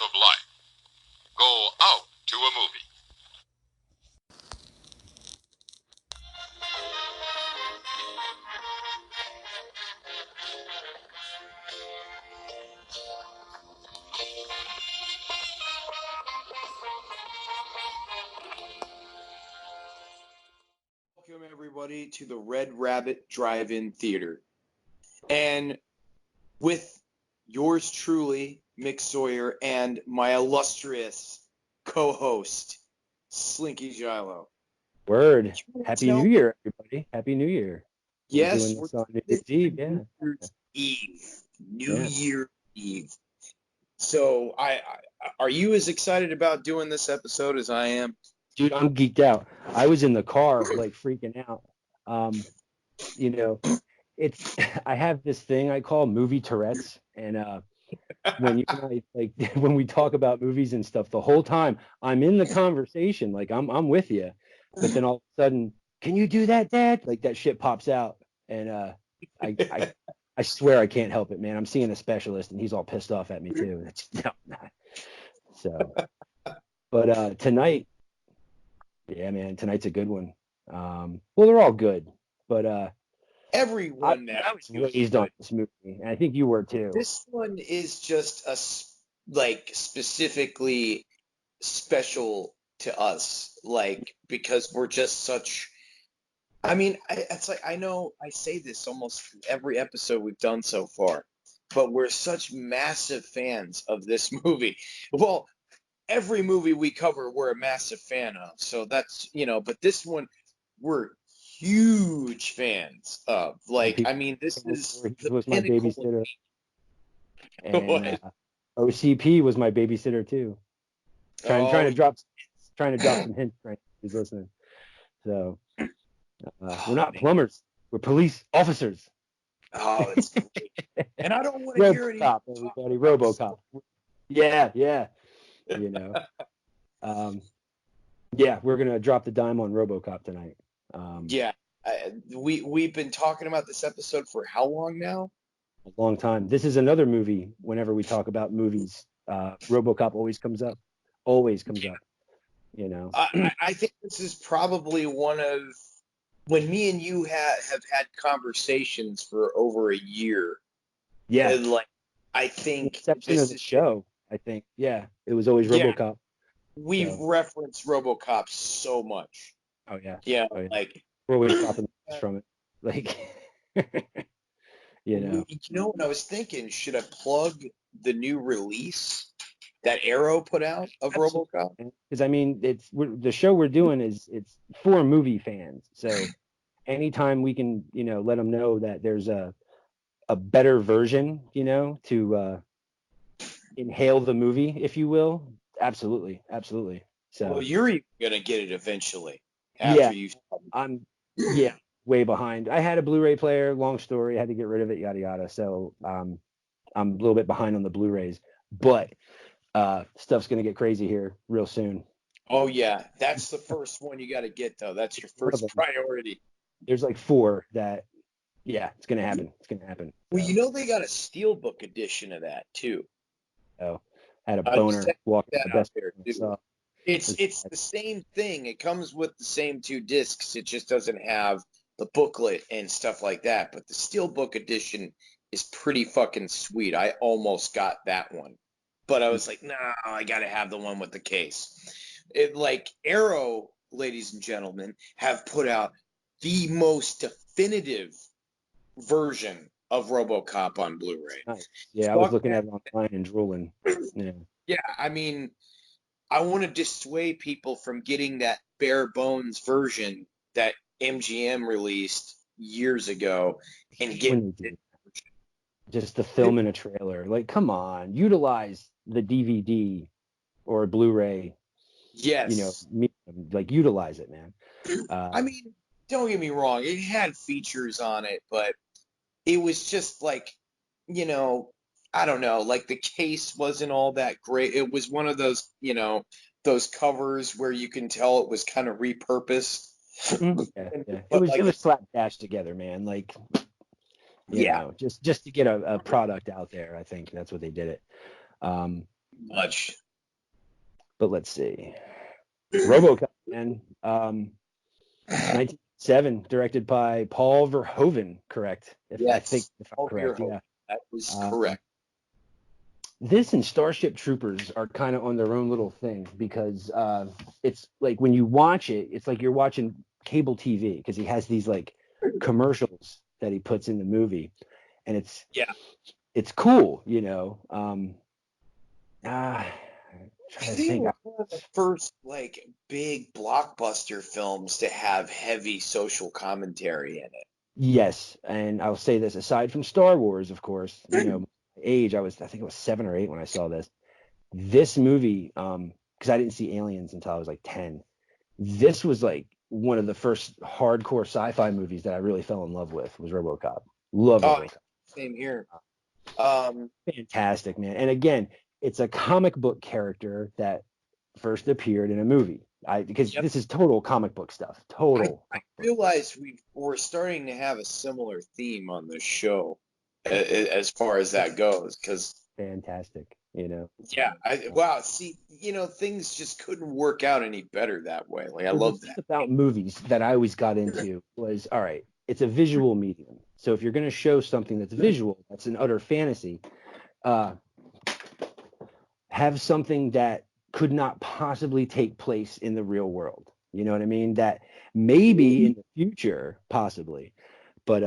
of life. Go out to a movie. Welcome, everybody, to the Red Rabbit Drive-In Theater. And with yours truly, Mick Sawyer, and my illustrious co-host, Slinky Gilo. Word. Happy New Year, everybody. Happy New Year. Yes, we're doing this on New Year's Eve. Yeah. New Year's Eve. New Year's Eve. So, are you as excited about doing this episode as I am? Dude, I'm geeked out. I was in the car, like, freaking out. You know, it's I have this thing I call movie Tourette's, and when you and I, like, when we talk about movies and stuff, the whole time I'm in the conversation, like I'm with you, but then all of a sudden, can you do that, Dad? Like, that shit pops out, and I swear I can't help it, man. I'm seeing a specialist, and he's all pissed off at me too. No, I'm not. So, but tonight, yeah, man, tonight's a good one. Well, they're all good, but Everyone I was raised on this movie, and I think you were too. This one is just specifically special to us, like, because we're just such. I mean, it's like, I know I say this almost every episode we've done so far, but we're such massive fans of this movie. Well, every movie we cover, we're a massive fan of. So that's, but this one, we're huge fans of. Like, I mean, this is was my babysitter. And OCP was my babysitter too. Trying to drop some hints. Right, he's listening. So we're not plumbers. We're police officers. Oh, it's great. And I don't want to hear any. RoboCop, everybody. RoboCop. Yeah. Yeah, we're gonna drop the dime on RoboCop tonight. We've been talking about this episode for how long now? A long time. This is another movie. Whenever we talk about movies, RoboCop always comes up. I think this is probably one of when me and you have had conversations for over a year. Yeah. And, like, I think this is the show. I think, yeah, it was always RoboCop. We've referenced RoboCop so much. Oh yeah. Yeah, oh, yeah. Like, we're always dropping from it. Like, what I was thinking? Should I plug the new release that Arrow put out of RoboCop? Because I mean, the show we're doing it's for movie fans. So anytime we can, let them know that there's a better version, to inhale the movie, if you will. Absolutely. So well, you're gonna get it eventually. After I'm way behind. I had a Blu-ray player. Long story. I had to get rid of it. Yada yada. So I'm a little bit behind on the Blu-rays, but stuff's gonna get crazy here real soon. Oh yeah, that's the first one you got to get though. That's your first priority. There's like 4 that, it's gonna happen. Well, they got a steelbook edition of that too. Oh, I had a boner walking the best there too. It's the same thing. It comes with the same 2 discs. It just doesn't have the booklet and stuff like that. But the steelbook edition is pretty fucking sweet. I almost got that one, but I was like, no, I got to have the one with the case. Arrow, ladies and gentlemen, have put out the most definitive version of RoboCop on Blu-ray. Nice. Yeah, I was looking at it online and drooling. Yeah, I mean, I want to dissuade people from getting that bare bones version that MGM released years ago and get just the film in a trailer. Like, come on, utilize the DVD or Blu-ray. Yes. Utilize it, man. I mean, don't get me wrong. It had features on it, but it was just like, I don't know, like the case wasn't all that great. It was one of those, those covers where you can tell it was kind of repurposed. Yeah. It was slapdash together, man. Like, just to get a product out there. I think that's what they did it. much. But let's see. RoboCop, man. 1907, directed by Paul Verhoeven, correct? If I'm correct, yeah. That was correct. This and Starship Troopers are kind of on their own little thing because it's like when you watch it, it's like you're watching cable TV because he has these like commercials that he puts in the movie, and it's cool, you know. I think it was one of the first like big blockbuster films to have heavy social commentary in it. Yes, and I'll say this: aside from Star Wars, of course, you know, age, I think it was 7 or 8 when I saw this. This movie, because I didn't see Aliens until I was like 10. This was like one of the first hardcore sci-fi movies that I really fell in love with. Was RoboCop. Love RoboCop. Same here. Fantastic, man. And again, it's a comic book character that first appeared in a movie. Because this is total comic book stuff. Total. I realize we're starting to have a similar theme on this show as far as that goes. Because fantastic, you know. Yeah. Wow. See, you know, things just couldn't work out any better that way. Like I love that. About movies that I always got into was, all right, it's a visual medium. So if you're going to show something that's visual, that's an utter fantasy, have something that could not possibly take place in the real world. You know what I mean? That maybe in the future, possibly, but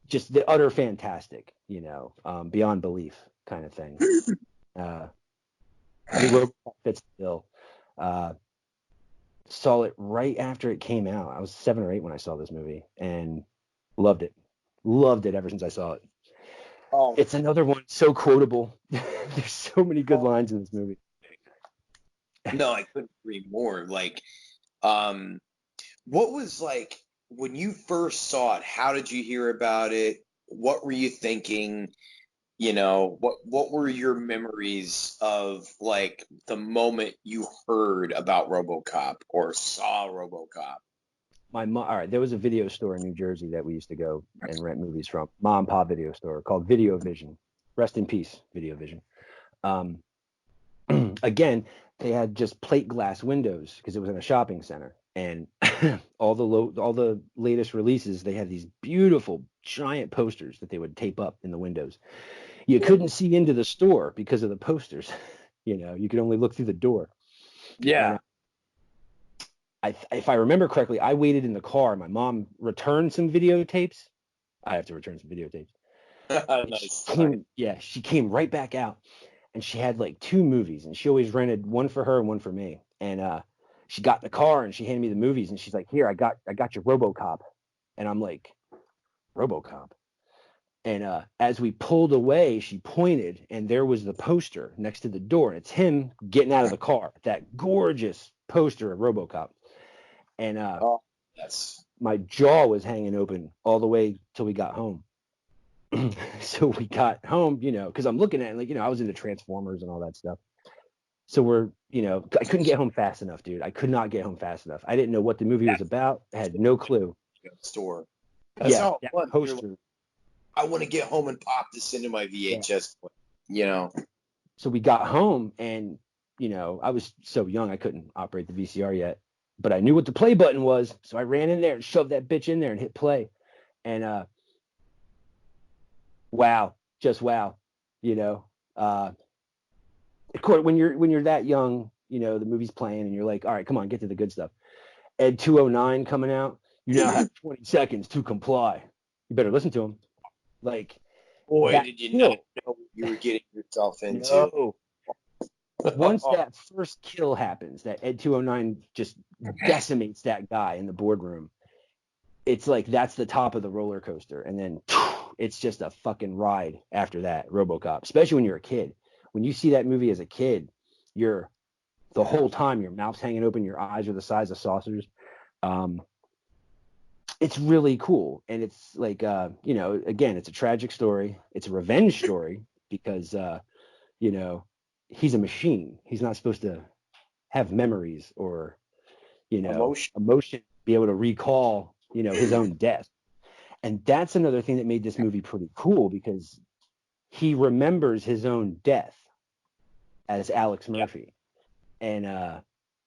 just the utter fantastic, you know, beyond belief kind of thing. I think RoboCop fits the bill. Saw it right after it came out. I was 7 or 8 when I saw this movie and loved it. Loved it ever since I saw it. Oh. It's another one so quotable. There's so many good lines in this movie. No, I couldn't agree more. Like, what was like when you first saw it? How did you hear about it? What were you thinking? You know, what were your memories of like the moment you heard about RoboCop or saw RoboCop? My mom. All right, there was a video store in New Jersey that we used to go and rent movies from. Mom and Pop video store called Video Vision. Rest in peace, Video Vision. Again, they had just plate glass windows because it was in a shopping center, and all the latest releases, they had these beautiful giant posters that they would tape up in the windows. You couldn't see into the store because of the posters. You know, you could only look through the door. Yeah. And if I remember correctly, I waited in the car. My mom returned some videotapes. I have to return some videotapes. Nice. She came right back out, and she had like 2 movies, and she always rented one for her and one for me. And she got in the car and she handed me the movies, and she's like, "Here, I got your RoboCop," and I'm like, "RoboCop." And as we pulled away, she pointed, and there was the poster next to the door. And it's him getting out of the car, that gorgeous poster of RoboCop. And my jaw was hanging open all the way till we got home. So we got home, you know, because I'm looking at it, like, you know, I was into Transformers and all that stuff. So we're, you know, I couldn't get home fast enough, dude. I could not get home fast enough. I didn't know what the movie was about. I had no clue. Store. That's how poster. I want to get home and pop this into my VHS, you know. So we got home, and, you know, I was so young I couldn't operate the VCR yet, but I knew what the play button was. So I ran in there and shoved that bitch in there and hit play. And wow, just wow, you know. Of course, when you're that young, you know, the movie's playing and you're like, all right, come on, get to the good stuff. Ed 209 coming out. You now have 20 seconds to comply. You better listen to him. Like, boy, did you not know what you were getting yourself into? No. Once that first kill happens, that Ed 209 just decimates that guy in the boardroom, it's like that's the top of the roller coaster. And then it's just a fucking ride after that, RoboCop, especially when you're a kid. When you see that movie as a kid, you're the whole time your mouth's hanging open, your eyes are the size of saucers. It's really cool. And it's like, you know, again, it's a tragic story. It's a revenge story because, you know, he's a machine. He's not supposed to have memories or, you know, emotion, be able to recall, you know, his own death. And that's another thing that made this movie pretty cool because he remembers his own death. as Alex Murphy. And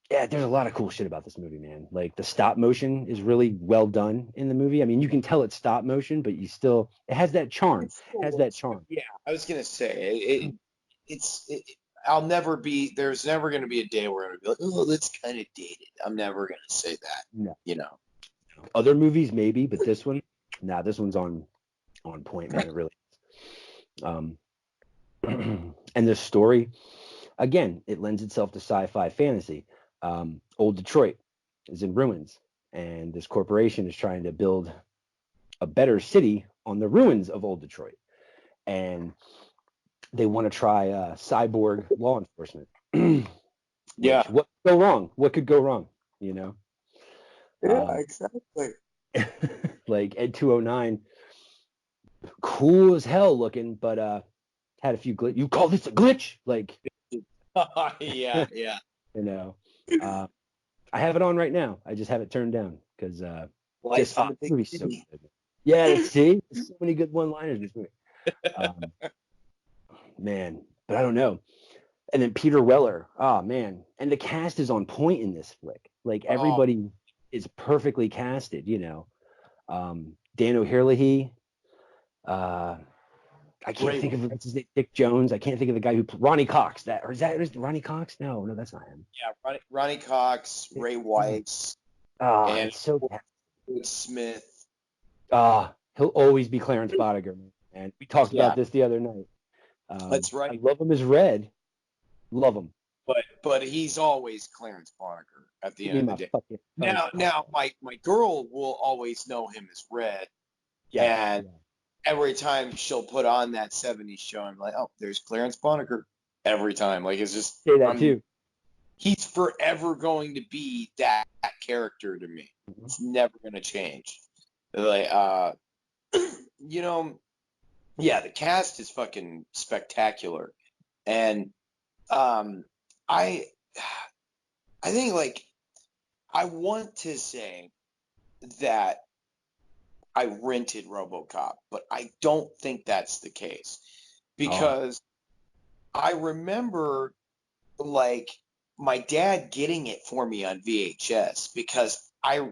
yeah, there's a lot of cool shit about this movie, man. Like the stop motion is really well done in the movie. I mean, you can tell it's stop motion, but it has that charm. It has that charm. Yeah, I was gonna say there's never gonna be a day where I'm gonna be like, oh, that's kind of dated. I'm never gonna say that. No. You know. Other movies maybe, but this one, this one's on point, man. It really is. And the story, again, it lends itself to sci-fi fantasy. Old Detroit is in ruins, and this corporation is trying to build a better city on the ruins of Old Detroit. And they want to try cyborg law enforcement. Yeah. What could go wrong? What could go wrong? You know? Yeah, exactly. Like Ed 209, cool as hell looking, but had a few glitch. You call this a glitch? Like, yeah. You know, I have it on right now. I just have it turned down because Life in the Big movie's so City. good. Yeah, see, there's so many good one-liners in this movie. Man, but I don't know. And then Peter Weller, oh man, and the cast is on point in this flick. Like everybody is perfectly casted. You know, Dan O'Herlihy. I can't think of what's his name, Dick Jones. I can't think of the guy who Ronnie Cox. Is Ronnie Cox? No, that's not him. Yeah, Ronnie Cox, Ray Weiss, and so Smith. He'll always be Clarence Bodiger, man. We talked about this the other night. That's right. I love him as Red. Love him. But he's always Clarence Bodiger at the end of the day. Now my girl will always know him as Red. Yeah. And every time she'll put on that 70s show, I'm like, oh, there's Clarence Bodiger. Every time. Like, it's just say that too. He's forever going to be that character to me. Mm-hmm. It's never gonna change. Like you know, yeah, the cast is fucking spectacular. And I think, like, I want to say that I rented RoboCop, but I don't think that's the case, because I remember, like, my dad getting it for me on VHS, because I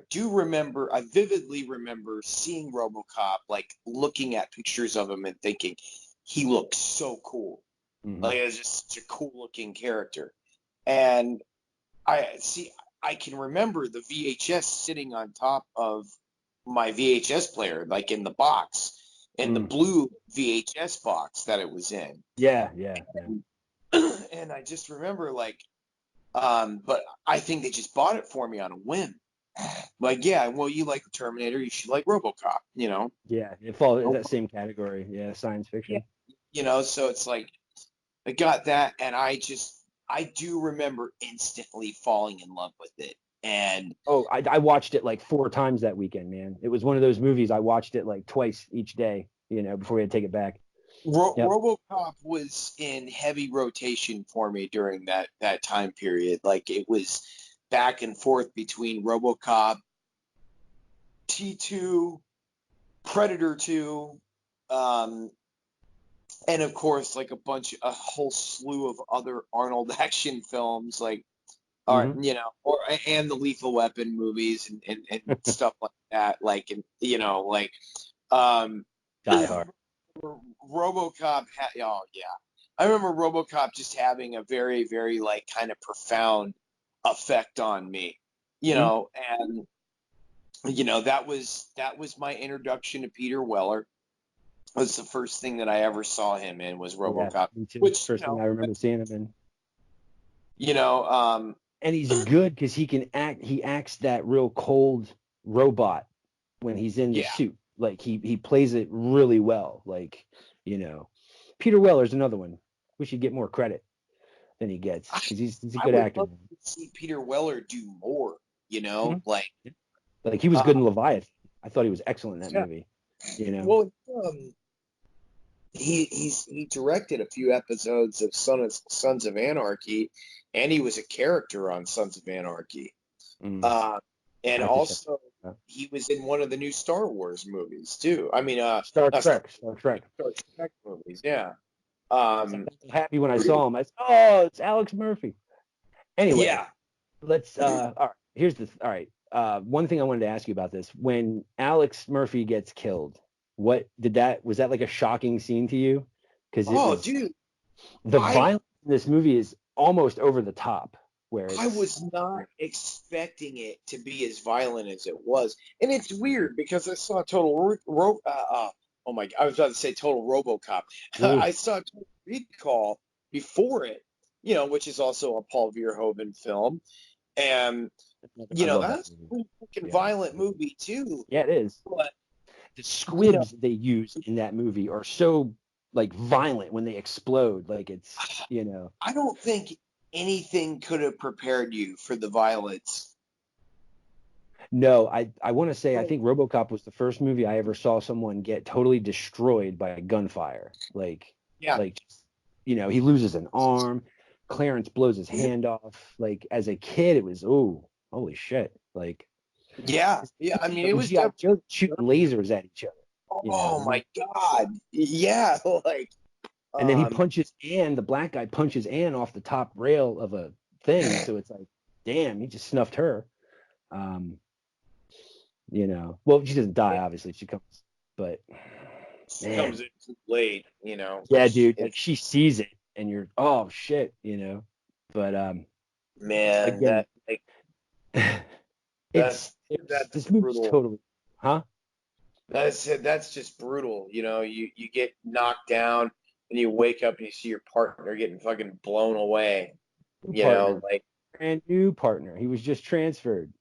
vividly remember seeing RoboCop, like, looking at pictures of him and thinking he looks so cool. Mm-hmm. Like, it was just such a cool looking character. And I can remember the VHS sitting on top of my VHS player, like in the box, in the blue VHS box that it was in. Yeah. And I just remember, like, but I think they just bought it for me on a whim. Like, yeah, well, you like Terminator, you should like RoboCop, you know? Yeah, it falls in that same category. Yeah, science fiction. Yeah. You know, so it's like, I got that, and I do remember instantly falling in love with it. And I watched it like 4 times that weekend, man. It was one of those movies I watched it like twice each day, you know, before we had to take it back. RoboCop was in heavy rotation for me during that time period. Like, it was back and forth between RoboCop, T2, Predator 2, and of course, like, a whole slew of other Arnold action films, like, you know, and the Lethal Weapon movies and stuff like that. Like, and, you know, like, Die Hard. RoboCop I remember RoboCop just having a very, very, like, kind of profound effect on me, you know, and, you know, that was my introduction to Peter Weller. It was the first thing that I ever saw him in, was RoboCop. Yeah, me too. Which, first thing I remember seeing him in. You know, and he's good because he acts that real cold robot when he's in the suit. Like, he plays it really well. Like, you know, Peter Weller's another one. We should get more credit than he gets, because he's a good actor. I would love to see Peter Weller do more, you know, like he was good in Leviathan. I thought he was excellent in that movie. You know, well, he directed a few episodes of Sons of Anarchy, and he was a character on Sons of Anarchy. And also he was in one of the new Star Wars movies too. I mean, Star Trek movies, yeah. Um, I'm happy when I saw him. I said, "Oh, it's Alex Murphy." Anyway, yeah. let's. All right. Here's the. All right. One thing I wanted to ask you about this: when Alex Murphy gets killed, what did that? Was that like a shocking scene to you? Because it Oh, was dude, the I violence in this movie is almost over the top. Where I it's was not expecting it to be as violent as it was, and it's weird because I saw oh my, I was about to say Total RoboCop. ooh, I saw Total Recall before it, which is also a Paul Verhoeven film, and I love that that's a movie. pretty fucking Yeah, violent movie too. yeah, it is. But The you know, squibs they use in that movie are so like violent when they explode. Like it's I don't think anything could have prepared you for the violence. No, I want to say I think RoboCop was the first movie I ever saw someone get totally destroyed by gunfire. Yeah. Like he loses an arm. Clarence blows his hand off. Like as a kid, it was holy shit. Like Yeah. Yeah. I mean, it them was GI definitely. Joes shooting lasers at each other. Oh And my God. Yeah. Like, then he um, punches Ann. The black guy punches Ann off the top rail of a thing. So it's like, damn, he just snuffed her. Um, well, she doesn't die, obviously. She comes, but she man, comes in too late, yeah, which dude, like is, she sees it and you're, oh shit, but man, again, that, like, it's that's this movie's brutal. totally, huh? That's just brutal. You get knocked down and you wake up and you see your partner getting fucking blown away. New partner, Like, brand new partner. He was just transferred,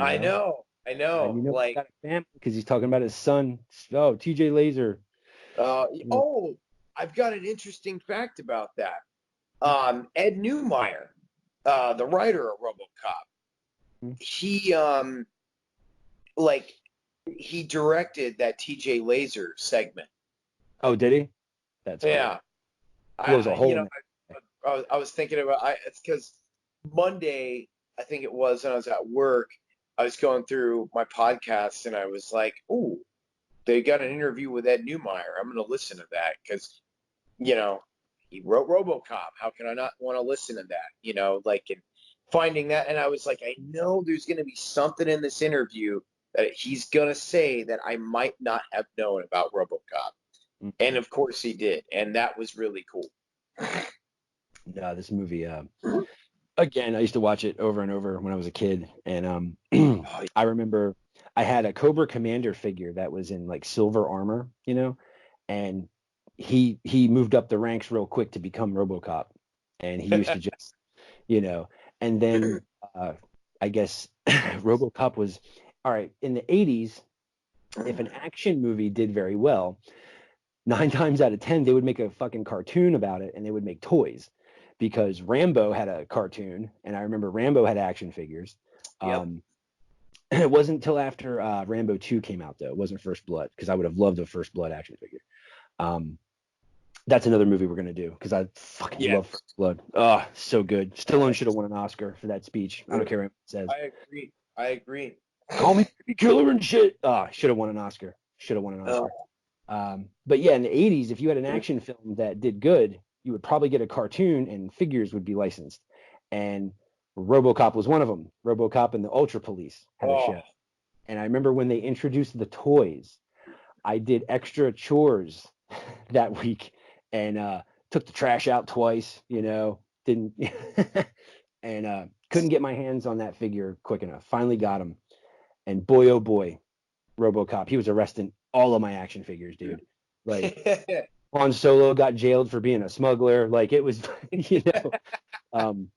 I know, I and know. he's Like, got a family because he's talking about his son. Oh, TJ Laser. oh, I've got an interesting fact about that. Ed Newmeyer, the writer of RoboCop, he like he directed that TJ Laser segment. Oh, did he? That's cool. Yeah, Blows a hole in it. I was thinking about it's because Monday, I think it was, when I was at work, I was going through my podcast and I was like, "Ooh, they got an interview with Ed Newmeyer. I'm going to listen to that because you know he wrote RoboCop. How can I not want to listen to that? Like and finding that, and I was like, I know there's going to be something in this interview that he's going to say that I might not have known about RoboCop, and Mhm. of course he did, and that was really cool. No, this movie. Again, I used to watch it over and over when I was a kid, and Oh, I remember I had a Cobra Commander figure that was in like silver armor, and he moved up the ranks real quick to become RoboCop, and he used to just, you know, and then I guess RoboCop was all right in the 80s. If an action movie did very well, 9 times out of 10 they would make a fucking cartoon about it, and they would make toys because Rambo had a cartoon, and I remember Rambo had action figures. Yep. It wasn't until after Rambo 2 came out, though. It wasn't First Blood, because I would have loved a First Blood action figure. Um, that's another movie we're gonna do because I fucking love Yes. First Blood. Oh, so good. Stallone should have won an Oscar for that speech. I don't care what it says. I agree. I agree. Call me baby killer and shit. Ah, should have won an Oscar. Should have won an Oscar. But yeah, in the 80s, if you had an action film that did good, you would probably get a cartoon and figures would be licensed. And RoboCop was one of them. RoboCop and the Ultra Police had a Oh, show. And I remember when they introduced the toys, I did extra chores that week and took the trash out twice, didn't and couldn't get my hands on that figure quick enough. Finally got him. And boy, oh boy, RoboCop, he was arresting all of my action figures, dude. Like Han Solo got jailed for being a smuggler. Like it was, um,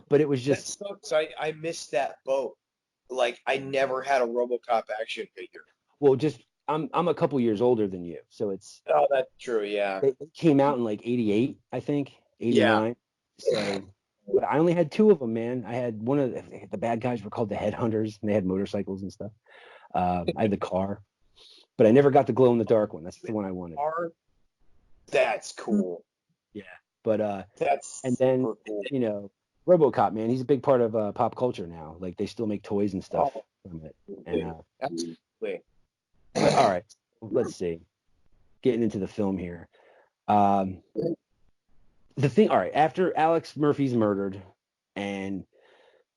but it was that just, sucks. I missed that boat. Like I never had a RoboCop action figure. well, just I'm a couple years older than you, so it's Oh, that's true. Yeah. they came out in like '88, I think, Yeah. '89. So, but I only had two of them, man. I had one of the bad guys were called the Headhunters, and they had motorcycles and stuff. I had the car, but I never got the glow in the dark one. That's the one I wanted. That's cool. Yeah, but That's and then super cool. RoboCop, man, he's a big part of pop culture now. Like they still make toys and stuff Oh, from it. And absolutely. but all right, let's see. Getting into the film here. Um, the thing, all right, after Alex Murphy's murdered, and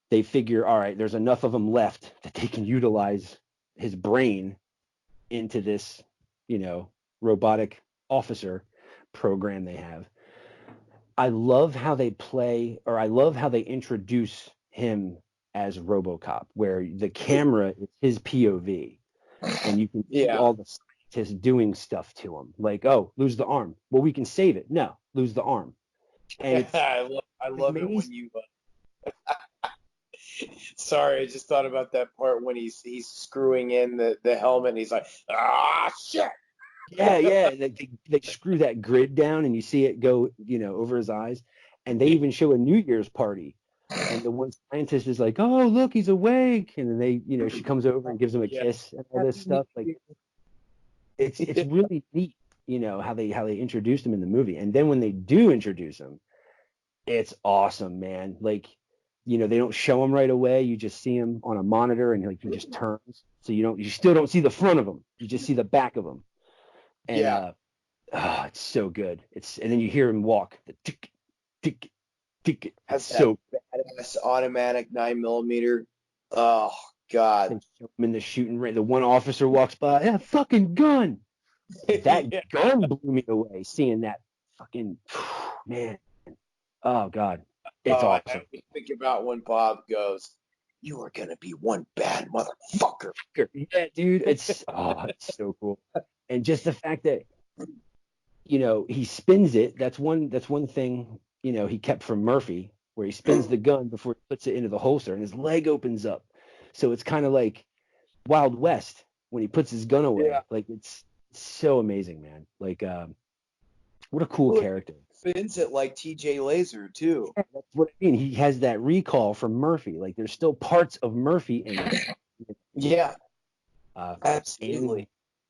they figure, all right, there's enough of him left that they can utilize his brain into this, robotic officer program they have. I love how they play, or I love how they introduce him as RoboCop, where the camera is his POV, and you can see Yeah. all the scientists doing stuff to him, like, oh, lose the arm. Well, we can save it. No, lose the arm. And it's I love it when amazing. you. Sorry, I just thought about that part when he's screwing in the helmet, and he's like, ah, shit. Yeah. They screw that grid down, and you see it go, over his eyes. And they even show a New Year's party. And the one scientist is like, "Oh, look, he's awake!" And then she comes over and gives him a Yeah. kiss and all this stuff. Like, it's really neat, how they introduced him in the movie. And then when they do introduce him, it's awesome, man. Like, they don't show him right away. You just see him on a monitor, and like he just turns. So you still don't see the front of him. You just see the back of him. And Yeah. it's so good. And then you hear him walk. The tick, tick, tick. Has So that badass automatic 9mm. Oh God. they show him in the shooting range. The one officer walks by, yeah, fucking gun. That Yeah. gun blew me away. Seeing that fucking man. Oh God, it's I awesome. think about when Bob goes, "You are gonna be one bad motherfucker." Yeah, dude, it's so cool. And just the fact that he spins it. That's one thing he kept from Murphy, where he spins the gun before he puts it into the holster, and his leg opens up. So it's kind of like Wild West when he puts his gun away. Yeah. Like it's so amazing, man. Like what a cool character. Spins it like TJ Laser too. Yeah, that's what I mean. He has that recall from Murphy. Like there's still parts of Murphy in it. Yeah, And absolutely.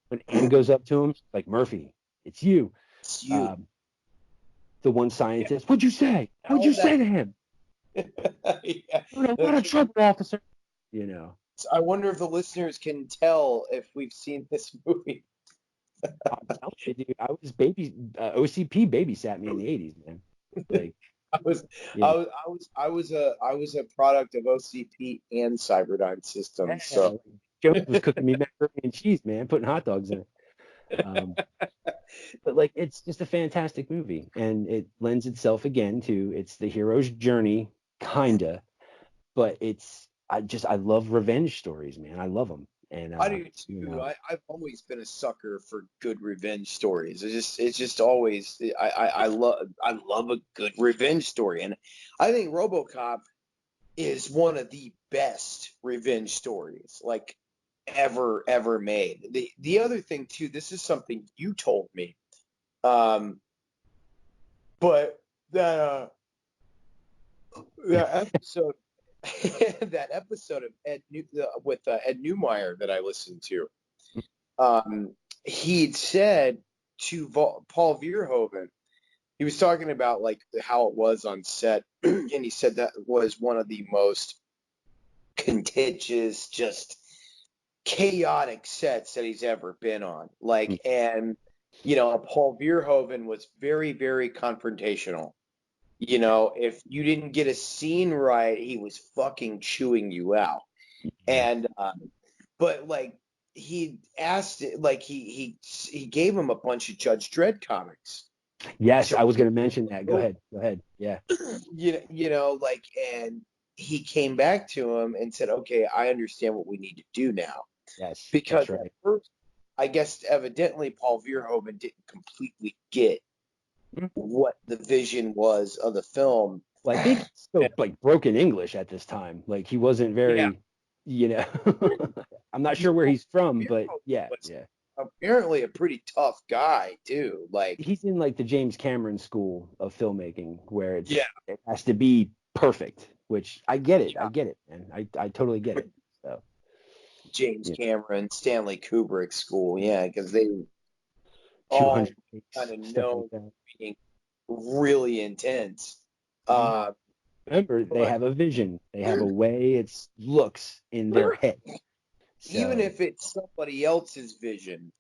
when Ann goes up to him, like, Murphy, it's you. It's you. The one scientist, what'd you say? All What'd you that- say to him? Yeah. What a trouble, officer. I wonder if the listeners can tell if we've seen this movie. I'm telling you, dude, I was OCP babysat me in the 80s, man. Like, I was a product of OCP and Cyberdyne Systems. So Jones was cooking me macaroni and cheese, man, putting hot dogs in it. But like, it's just a fantastic movie, and it lends itself again to it's the hero's journey, kinda, but I love revenge stories, man. I love them, and I do too. I've always been a sucker for good revenge stories. It's just always I love a good revenge story, and I think RoboCop is one of the best revenge stories like ever made. The other thing too, this is something you told me, but that episode that episode of with Ed Newmeyer that I listened to, he'd said to Paul Verhoeven, he was talking about like how it was on set, and he said that was one of the most contentious, just chaotic sets that he's ever been on. Like, and Paul Verhoeven was very, very confrontational. If you didn't get a scene right, he was fucking chewing you out. And but like he asked it, like he gave him a bunch of Judge Dredd comics. Yes, I was going to mention that. Go ahead. Yeah. Like, and he came back to him and said, "Okay, I understand what we need to do now." Yes, Because that's right. at first, I guess evidently Paul Verhoeven didn't completely get what the vision was of the film. Well, I think he spoke like broken English at this time. Like he wasn't very, I'm not sure where he's from, but yeah. Apparently a pretty tough guy too. Like He's in like the James Cameron school of filmmaking where it has to be perfect, which I get it. I get it, man. I totally get it. So James Cameron, Stanley Kubrick school, because they all kind of know like being really intense. Remember, they have a vision. They have a way it looks in their head. So, even if it's somebody else's vision,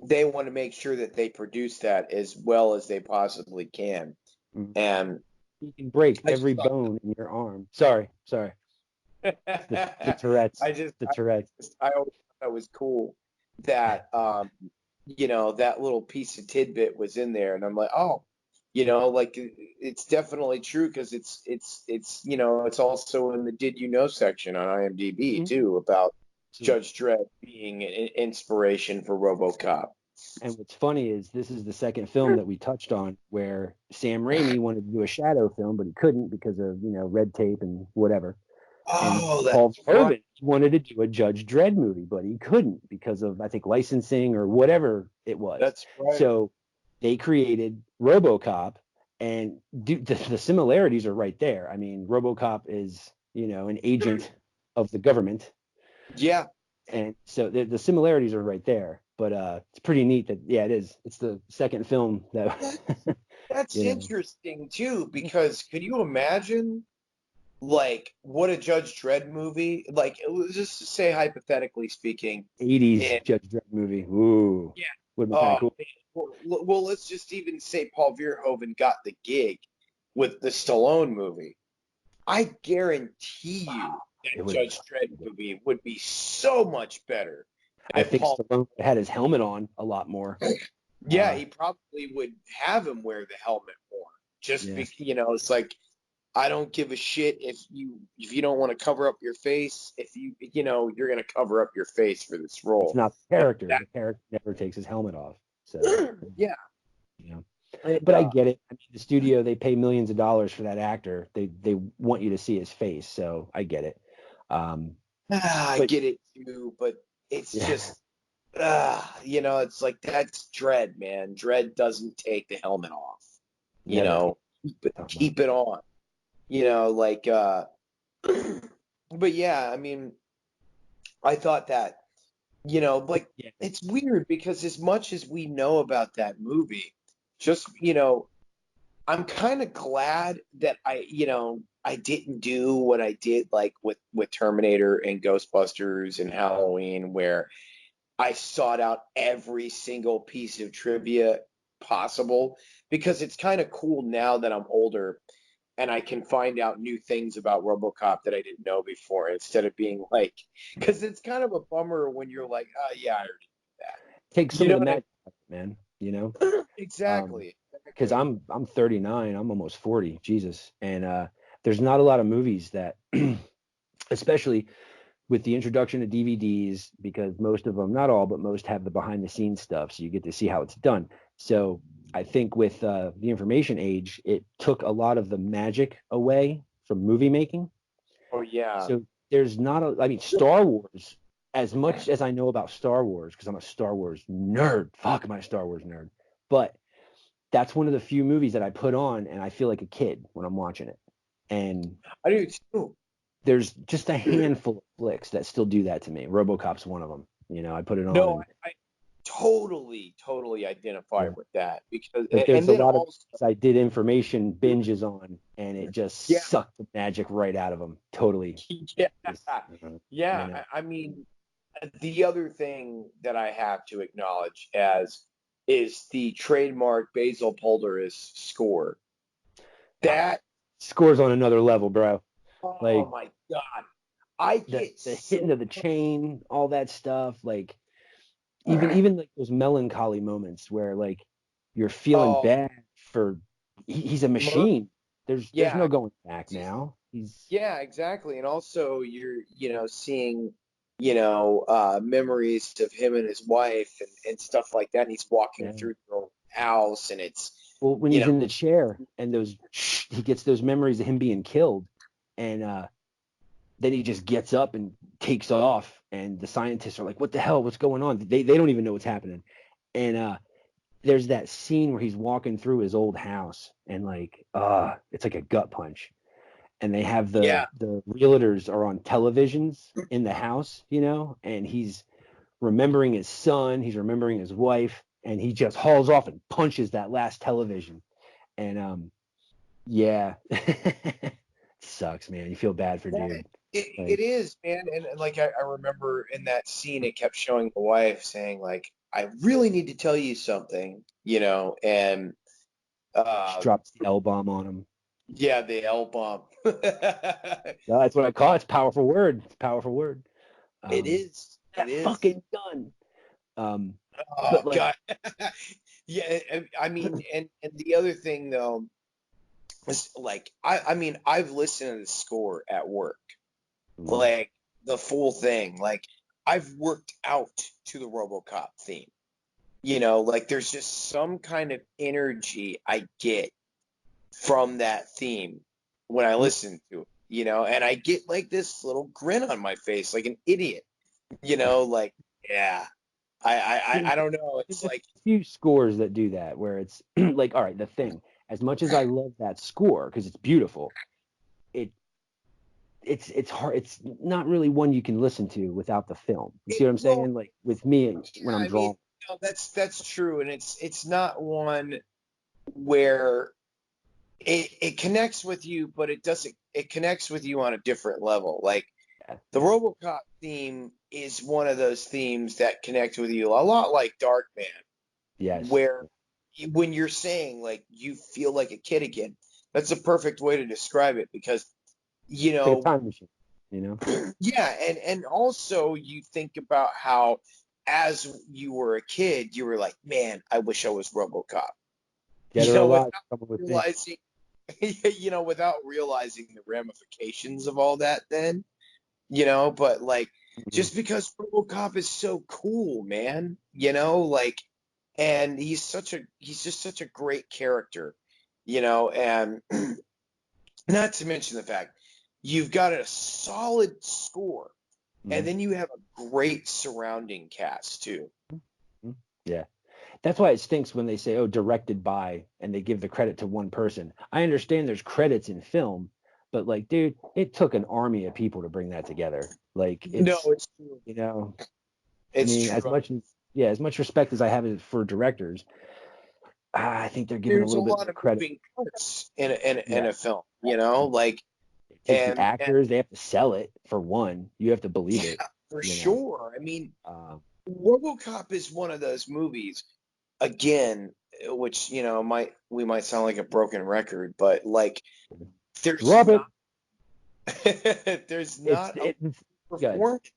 they want to make sure that they produce that as well as they possibly can. Mhm. And You can break I just every thought, bone in your arm. Sorry. The Tourette's. I just, The I Tourette's. just, I always thought it was cool that, that little piece of tidbit was in there, and I'm like, oh, like it's definitely true because it's also in the did you know section on IMDb Mhm. too about So, Judge Dredd being an inspiration for RoboCop. and what's funny is this is the second film that we touched on where Sam Raimi wanted to do a shadow film, but he couldn't because of, red tape and whatever. And Oh, Paul that's right. Verhoeven wanted to do a Judge Dredd movie, but he couldn't because of, I think, licensing or whatever it was. That's right. So they created RoboCop, and the similarities are right there. I mean, RoboCop is, an agent of the government, Yeah, and so the similarities are right there. But it's pretty neat that, yeah, it is. It's the second film that, that's that's you know, interesting too because could you imagine like what a Judge Dredd movie like let's just say hypothetically speaking 80s and Judge Dredd movie. Ooh, yeah would have been kind oh of cool. man. Well, let's just even say Paul Verhoeven got the gig with the Stallone movie. I guarantee you It that would. Judge Dredd movie would be so much better I if think Paul. Stallone had his helmet on a lot more. Yeah, Uh, he probably would have him wear the helmet more. Just yeah, because it's like I don't give a shit if you don't want to cover up your face. If you're gonna cover up your face for this it's role. not the But character. The character never takes his helmet off. So, yeah, you know, and, but I get it. I mean, the studio, they pay millions of dollars for that actor. They want you to see his face. So I get it. Um, I but get it too. But it's yeah, just it's like that's Dread, man. Dread doesn't take the helmet off. You never take know, but the helmet off. keep it on. Like but yeah, I mean, I thought that, like Yeah, it's weird because as much as we know about that movie, just, I'm kind of glad that I didn't do what I did like with Terminator and Ghostbusters and Halloween where I sought out every single piece of trivia possible because it's kind of cool now that I'm older and I can find out new things about RoboCop that I didn't know before instead of being like, because it's kind of a bummer when you're like, oh yeah, I already knew take that. You some of know the what I magic out of it, man. Um, Exactly. because Exactly. I'm 39, I'm almost 40, Jesus, and there's not a lot of movies that, especially with the introduction of DVDs, because most of them, not all, but most have the behind the scenes stuff, so you get to see how it's done. So I think with the information age, it took a lot of the magic away from movie making. Oh yeah. So there's not a, I mean, Star Wars, as much as I know about Star Wars, because I'm a Star Wars nerd, fuck, am I a Star Wars nerd? But that's one of the few movies that I put on and I feel like a kid when I'm watching it. And I do too. there's just a handful of flicks that still do that to me. RoboCop's one of them. I put it on No, and I totally identify yeah. with that because, But and there's a then lot of also, movies I did information binges on, and it just yeah, sucked the magic right out of them. Totally. yeah, Just, you yeah. know, I mean, the other thing that I have to acknowledge as is the trademark Basil Polderis score. That, scores on another level, bro. oh Like my God, I the get the so hitting of the chain, all that stuff. Like even like those melancholy moments where like you're feeling oh, bad for he's a Mur- machine. There's yeah, no going back now. He's yeah, exactly. And also you're, seeing, memories of him and his wife and stuff like that. And he's walking yeah. through their own house and it's, Well, when you he's know, in the chair and those he gets those memories of him being killed, and then he just gets up and takes off, and the scientists are like, "What the hell? What's going on?" They don't even know what's happening, and there's that scene where he's walking through his old house, and like it's like a gut punch, and they have yeah, the realtors are on televisions in the house, and he's remembering his son, he's remembering his wife, and he just hauls off and punches that last television. And yeah, sucks, man. You feel bad for yeah, dude. it Like, is, man. And like, I remember in that scene, it kept showing the wife saying like, I really need to tell you something, and Just drops the L bomb on him. yeah, the L bomb. No, that's what I call it. It's a powerful word. It's a powerful word. It is. That It is. fucking gun. Oh But like, God. Yeah, I mean, and the other thing though is like I mean I've listened to the score at work, like the full thing. Like I've worked out to the RoboCop theme. Like there's just some kind of energy I get from that theme when I listen to it, and I get like this little grin on my face, like an idiot, like, yeah, I don't know. It's there's a like, few scores that do that where it's like, all right, the thing. As much as I love that score because it's beautiful, it's hard. It's not really one you can listen to without the film. You see what I'm well, saying? Like with me yeah, when I'm I mean, drawing. no, that's true, and it's not one where it connects with you, but it doesn't. It connects with you on a different level. Like Yeah, the yeah. RoboCop theme is one of those themes that connect with you a lot, like Darkman, Yes. where when you're saying like you feel like a kid again, that's a perfect way to describe it because you It's like a know time machine, you know? yeah, and also you think about how as you were a kid you were like, man, I wish I was RoboCop, Dead or alive, without come with me. realizing without realizing the ramifications of all that then, but like Mhm. just because RoboCop is so cool, man, like, and he's just such a great character, and not to mention the fact you've got a solid score, and Mhm. then you have a great surrounding cast too. Mhm. Yeah. That's why it stinks when they say, oh, directed by, and they give the credit to one person. I understand there's credits in film, but like, dude, it took an army of people to bring that together. Like, No, it's, it's true. you know, I It's mean, as true. much as, yeah, as much respect as I have for directors, I think they're given a There's a little bit lot more of credit. moving parts in Yeah. a film, like, It's just the and actors, they have to sell it for one. You have to believe yeah, it, for you know. sure. I mean, Um, RoboCop is one of those movies again, which might we might sound like a broken record, but like there's Drop it. not there's It's not a it's good. performance.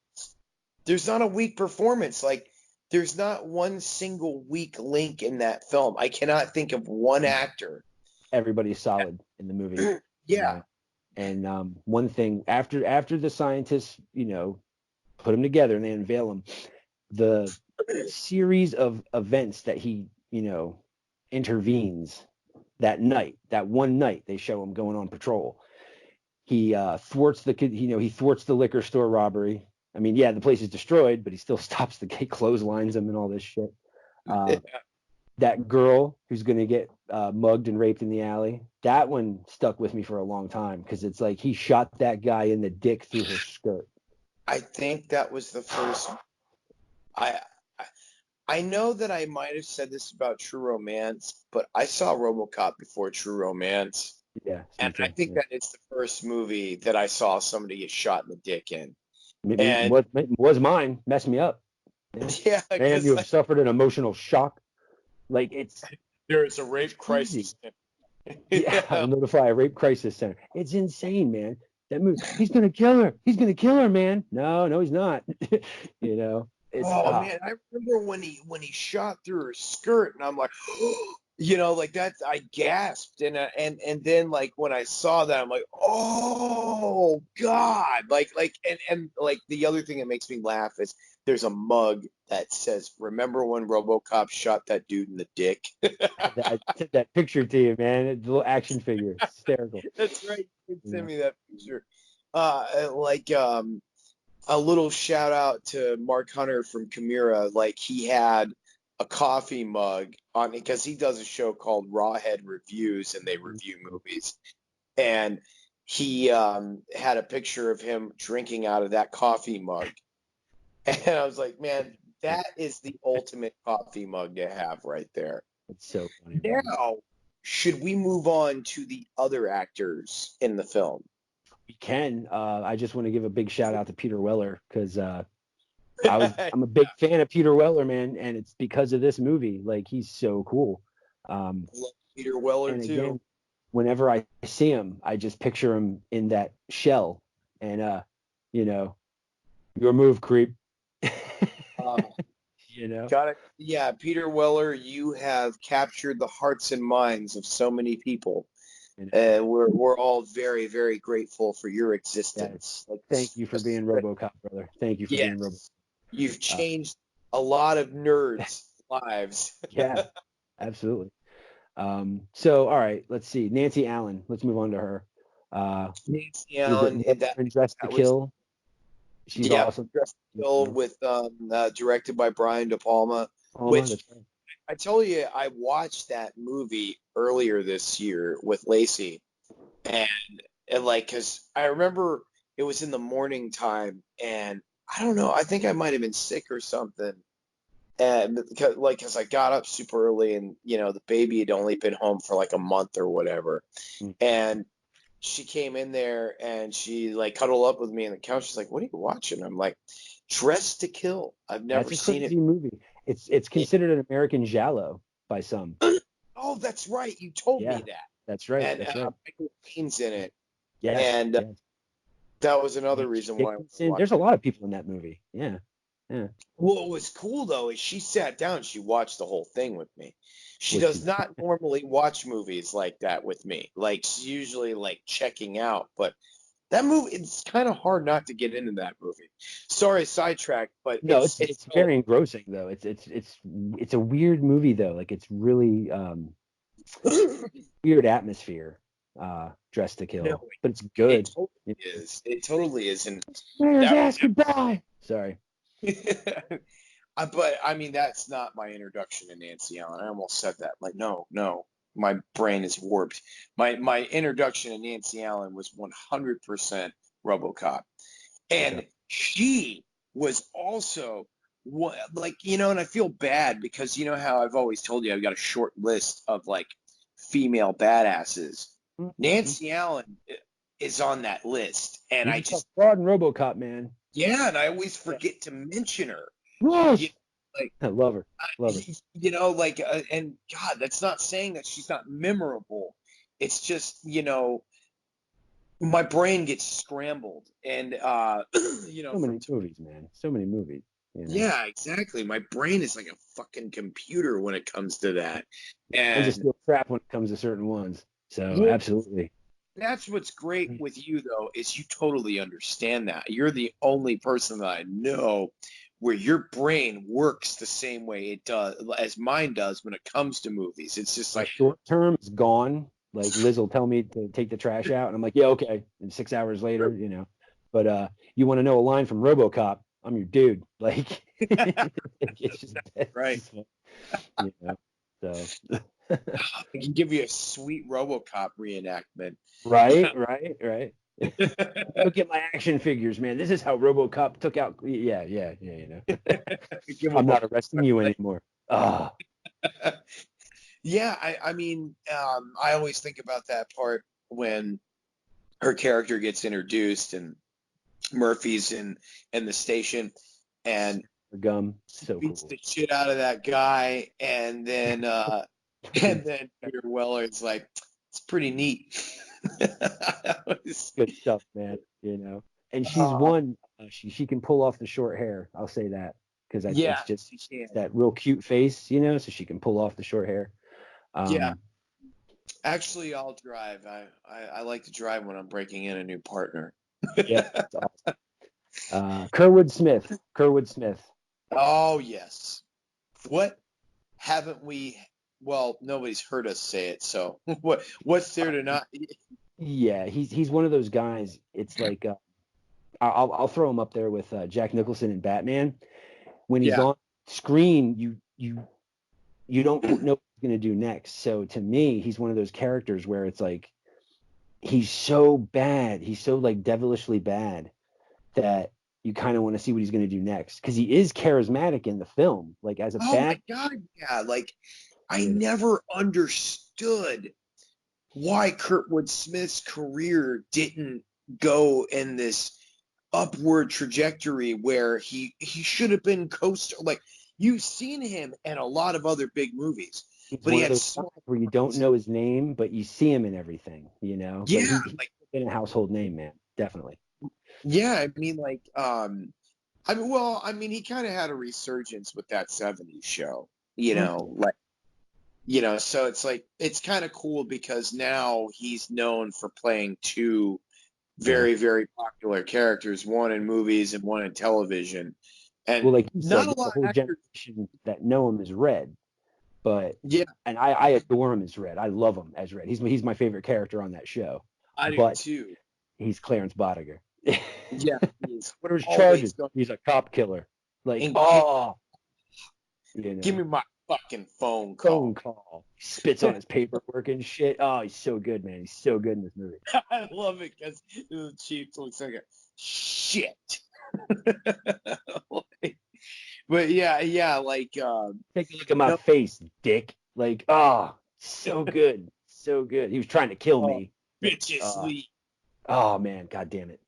There's not a weak performance. Like there's not one single weak link in that film. I cannot think of one actor. Everybody's solid in the movie, you Yeah. know. And one thing after the scientists, put them together and they unveil them, the series of events that he, intervenes that night, that one night they show him going on patrol. He he thwarts the liquor store robbery. I mean, yeah, the place is destroyed, but he still stops the gate, clotheslines them, and all this shit. Uh, that girl who's gonna get mugged and raped in the alley. That one stuck with me for a long time because it's like he shot that guy in the dick through her skirt. I think that was the first. I I I know that I might have said this about True Romance, but I saw RoboCop before True Romance, Yeah, me and I too. think Yeah. that it's the first movie that I saw somebody get shot in the dick in. Maybe And was mine. Messed me up. Yeah. yeah, Man, you because have suffered an emotional shock. Like there's a it's rape crazy. crisis. Yeah, I'll Yeah. notify a rape crisis center. It's insane, man. That movie. He's gonna kill her. He's gonna kill her, man. No, no, he's not. It's Oh man, I remember when he shot through her skirt, and I'm like, like that. I gasped, and then like when I saw that, I'm like, oh god, and like the other thing that makes me laugh is there's a mug that says, "Remember when RoboCop shot that dude in the dick?" I sent that picture to you, man. It's a little action figure. It's hysterical. That's right. You did You send know. me that picture. Like a little shout out to Mark Hunter from Chimera. Like he had a coffee mug on because he does a show called Rawhead Reviews and they review movies. And he had a picture of him drinking out of that coffee mug. And I was like, man, that is the ultimate coffee mug to have right there. It's so funny, man. Now, should we move on to the other actors in the film? We can. I just want to give a big shout out to Peter Weller because I'm a big fan of Peter Weller, man, and it's because of this movie. Like, he's so cool. Love Peter Weller And too. again, whenever I see him, I just picture him in that shell, and you know, your move, creep. Uh, You know, got it. Yeah, Peter Weller, you have captured the hearts and minds of so many people. you know? We're all very, very grateful for your Yeah, existence. Like, thank you for being RoboCop, brother. Thank you for being Robo. yes, you've changed a lot of nerds' lives. Yeah, absolutely. So all right, let's see. Nancy Allen. Let's move on to her. Nancy Was it Allen, Weather and Dress to that was Kill? She's yeah, awesome. Dressed to You Kill know, with directed by Brian De Palma, Palma, which that's right. I tell you, I watched that movie earlier this year with Lacey, and, like, because I remember it was in the morning time, and I don't know, I think I might have been sick or something, and because I got up super early, and the baby had only been home for like a month or whatever, Mm. and she came in there and she like cuddled up with me on the couch. She's like, "What are you watching?" I'm like, "Dressed to Kill." I've never That's a seen it. crazy movie. It's considered an American giallo by some. Oh, that's right. You told Yeah, me that. that's right. And That's right. Michael Caine's in it, Yes, and yes. that was another Angie reason why I Dickinson. watched There's a it. lot of people in that movie. Yeah, yeah. What was cool though is she sat down, she watched the whole thing with me. She Which does is not normally watch movies like that with me. Like, she's usually like checking out, but that movie, it's kind of hard not to get into that movie. Sorry, sidetrack, but no, it's it's very engrossing though. It's a weird movie though. Like, it's really weird atmosphere. Dressed to no, Kill, but it's it good. totally is. It totally is, and Mayor's that. ass goodbye. Sorry. But I mean, that's not my introduction to Nancy Allen. I almost said that. Like, no, no, my brain is warped. My introduction to Nancy Allen was 100% RoboCop, Okay. and she was also what, like, and I feel bad because you know how I've always told you I've got a short list of like female badasses. Mm-hmm. Nancy Allen is on that list, and I She's a tough just, broad in RoboCop, man. yeah, and I always Yeah. forget to mention her. You Yes. like I love her. Love her. like, and God, that's not saying that she's not memorable. It's just, my brain gets scrambled, and So from many movies, man. So many movies. You know. yeah, exactly. My brain is like a fucking computer when it comes to that, Mine's a and steel trap when it comes to certain ones. So well, absolutely. that's what's great with you though, is you totally understand that. You're the only person that I know where your brain works the same way it does as mine does when it comes to movies. It's just My like, short term is gone. Like, Liz will tell me to take the trash out, and I'm like, yeah, okay. And 6 hours later, you know. But you want to know a line from RoboCop? I'm your dude. Like, it's just, right. you know. So I can give you a sweet RoboCop reenactment. right. Look at my action figures, man. This is how RoboCop took out. Yeah. You know, Give I'm him a not arresting you anymore. Ah, yeah, I mean, I always think about that part when her character gets introduced and Murphy's in the station and gum, so beats cool. the shit out of that guy, and then and then Peter Weller's like, it's pretty neat. That was- Good stuff, man. You know, and she's uh, one. She can pull off the short hair. I'll say that because yeah, it's just she can. that real cute face, you know. So she can pull off the short hair. Yeah, Um, actually, I'll drive. I like to drive when I'm breaking in a new partner. yeah, it's awesome. Kerwood Smith. Kerwood Smith. Oh, yes. What haven't we? Well, nobody's heard us say it, so what's there to not? Yeah, he's one of those guys. It's like I'll throw him up there with Jack Nicholson in Batman. When he's Yeah. on screen, you don't know what he's gonna do next. So to me, he's one of those characters where it's like he's so bad, he's so like devilishly bad that you kind of want to see what he's gonna do next because he is charismatic in the film, like as a Oh my bad. God, yeah. Like, I You know, never understood why Kurtwood Smith's career didn't go in this upward trajectory where he should have been co-star. Like, you've seen him in a lot of other big movies, He's but he one of had those small guys where you don't know his name, but you see him in everything, you know. But yeah, he's like been a household name, man. Definitely. yeah, I mean, like I mean, well, I mean, he kind of had a resurgence with that '70s show, you know, like, you know, so it's like it's kind of cool because now he's known for playing two Yeah. very, very popular characters, one in movies and one in television. And Well, like you not said, a there's a lot of whole actors. generation that know him as Red, but Yeah, and I adore him as Red. I love him as Red. He's my favorite character on that show. I do But too. he's Clarence Bodiger. Yeah, he's What are his always charges? going. He's a cop killer. Like, And oh, give me my fucking phone phone call. call. He spits on his paperwork and shit. Oh, he's so good, man. He's so good in this movie. I love it because the chief looks like a shit. But yeah, like Take a look at my no, face, dick. Like, oh, so good. So good. He was trying to kill oh, me. bitches Uh, sleep. oh man, god damn it.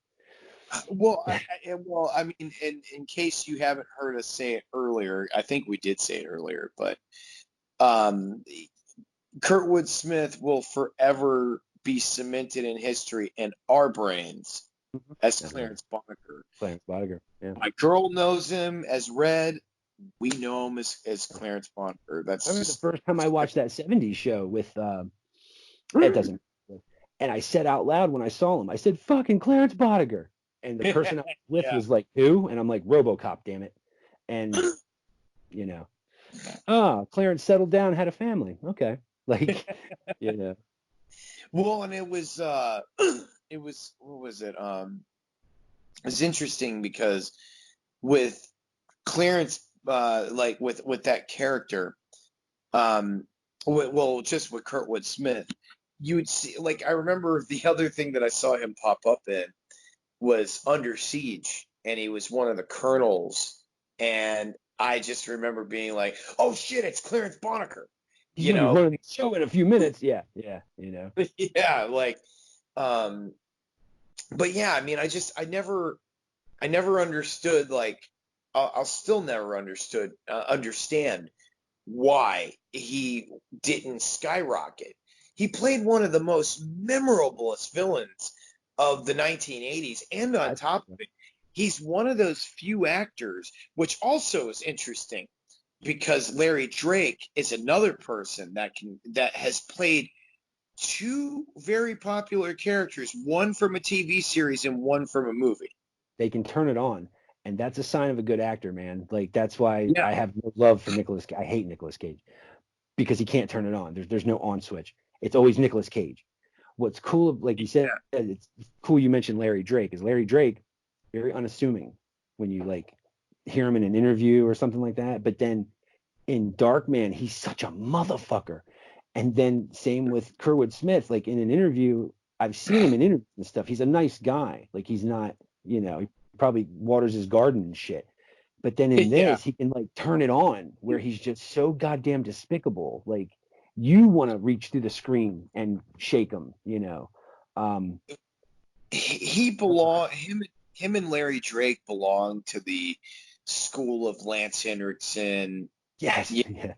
Well, I mean, in case you haven't heard us say it earlier, I think we did say it earlier, but um, Kurtwood Smith will forever be cemented in history in our brains as Clarence Bonneker. Clarence Bodiger. Yeah. My girl knows him as Red. We know him as Clarence Bonneker. That's I remember just the first time I watched that 70s show with it doesn't matter. And I said out loud when I saw him, I said, fucking Clarence Bodiger. And the person I was with yeah. was like, who? And I'm like, RoboCop, damn it. And you know, Clarence settled down, had a family. Okay. Like, you know. Well, and it was it was what was it? It was interesting because with Clarence, like with that character, well, just with Kurtwood Smith, you would see. Like, I remember the other thing that I saw him pop up in was Under Siege, and he was one of the colonels, and I just remember being like, "Oh shit, it's Clarence Bonneker," He's you gonna be know? running the show in a few minutes. Yeah, yeah, you know. Yeah, like, um, but yeah, I mean, I never understood, like, I'll still never understand why he didn't skyrocket. He played one of the most memorablest villains of the 1980s, and on top of it, he's one of those few actors, which also is interesting because Larry Drake is another person that has played two very popular characters, one from a TV series and one from a movie. They can turn it on, and that's a sign of a good actor, man. Like that's why Yeah, I have no love for Nicolas. I hate Nicolas Cage because he can't turn it on. There's no on switch. It's always Nicolas Cage. What's cool, like you said, it's cool you mentioned Larry Drake. Is Larry Drake very unassuming when you like hear him in an interview or something like that? But then in Darkman, he's such a motherfucker. And then same with Kurtwood Smith. Like in an interview, I've seen him in interviews and stuff. He's a nice guy. Like he's not, you know, he probably waters his garden and shit. But then in yeah. this, he can like turn it on where he's just so goddamn despicable. Like you want to reach through the screen and shake him, you know. Um, He belong him and Larry Drake belong to the school of Lance Henriksen. yes, You, yeah.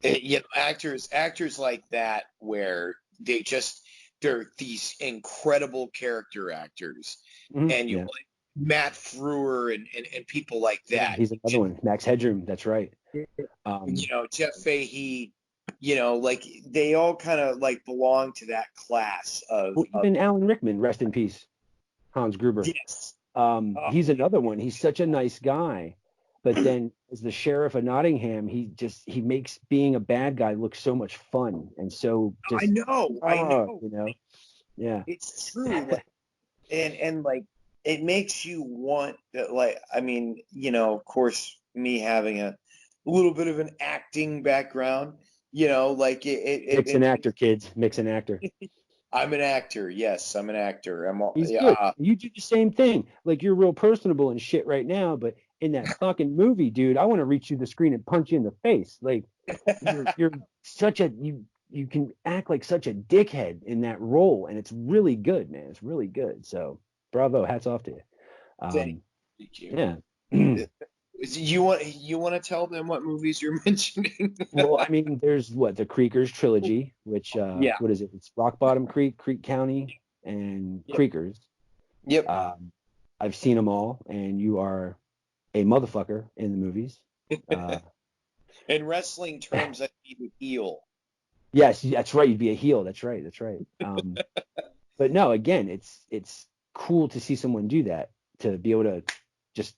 you know, actors like that where they're these incredible character actors, and you Yeah. like Matt Frewer and people like Yeah, that. he's another one. Max Headroom, that's right. You know, Jeff Fahey. You know, like they all kind of like belong to that class Well, of even Alan Rickman, rest in peace, Hans Gruber. yes. He's another one. He's such a nice guy, but then as the sheriff of Nottingham, he makes being a bad guy look so much fun and so I just know, I know. you know, yeah, It's true. Like, and like it makes you want that. Like, I mean, you know, of course, me having a little bit of an acting background, you know, like mix an actor, kids, mix an actor. I'm an actor. Yes, I'm an actor. I'm all, He's yeah. good. You do the same thing. Like you're real personable and shit right now, but in that fucking movie, dude, I want to reach through the screen and punch you in the face. Like you're such a you can act like such a dickhead in that role, and it's really good, man. It's really good. So bravo, hats off to you. Thank you. Yeah. You want to tell them what movies you're mentioning? Well, I mean, there's the Creekers trilogy, which Yeah. what is it? It's Rock Bottom Creek, Creek County, and Yep. Creekers. Yep. I've seen them all, and you are a motherfucker in the movies. In wrestling terms, I'd be the heel. Yes, that's right. You'd be a heel. That's right. That's right. But no, again, it's cool to see someone do that, to be able to just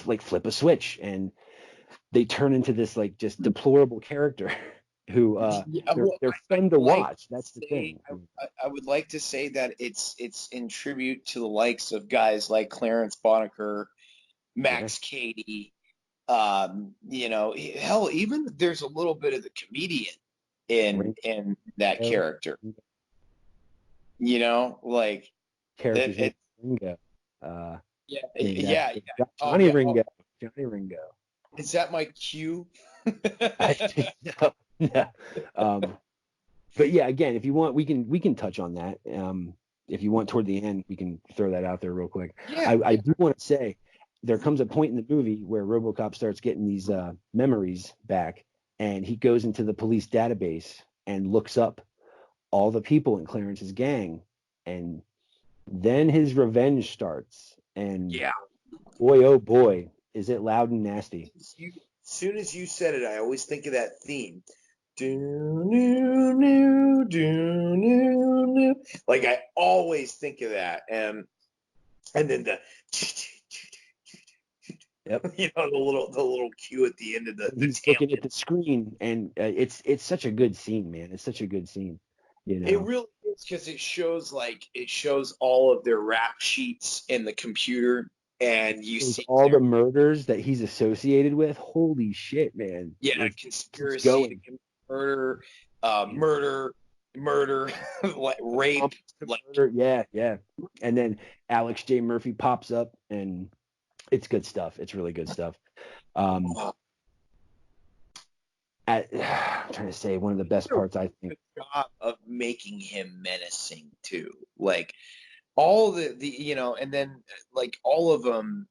like flip a switch and they turn into this like just deplorable character who they're fun to watch. That's the thing. I would like to say that it's in tribute to the likes of guys like Clarence Boddicker, Max Cady. Hell, even there's a little bit of the comedian in that character. Like characters it, Ringo. Yeah. Johnny Ringo. Johnny Ringo. Is that my cue? No. But yeah, again, if you want, we can touch on that. If you want, toward the end, we can throw that out there real quick. Yeah, I do want to say there comes a point in the movie where RoboCop starts getting these memories back, and he goes into the police database and looks up all the people in Clarence's gang, and then his revenge starts. And boy, oh boy, is it loud and nasty. As soon as you said it, I always think of that theme. Like I always think of that, and then the the little cue at the end of the He's looking at the screen, and it's such a good scene, man. It's such a good scene. It really is, because it shows all of their rap sheets in the computer, and you see all the murders that he's associated with. Holy shit, man! Yeah, conspiracy to commit murder, like rape, murder. Yeah. And then Alex J. Murphy pops up, and it's good stuff. It's really good stuff. I'm trying to say one of the best parts, I think. The job of making him menacing too, like all the and then like all of them,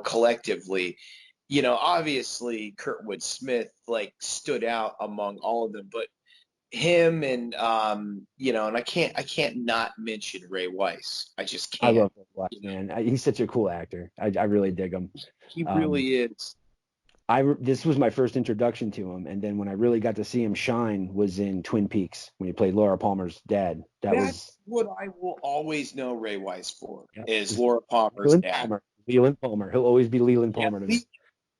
collectively. Obviously Kurtwood Smith like stood out among all of them, but him and and I can't not mention Ray Wise. I just can't. I love Ray Wise, man. He's such a cool actor. I really dig him. He really is. This was my first introduction to him, and then when I really got to see him shine was in Twin Peaks when he played Laura Palmer's dad. That's what I will always know Ray Wise for, is Laura Palmer's dad. Leland Palmer. He'll always be Leland Palmer to me.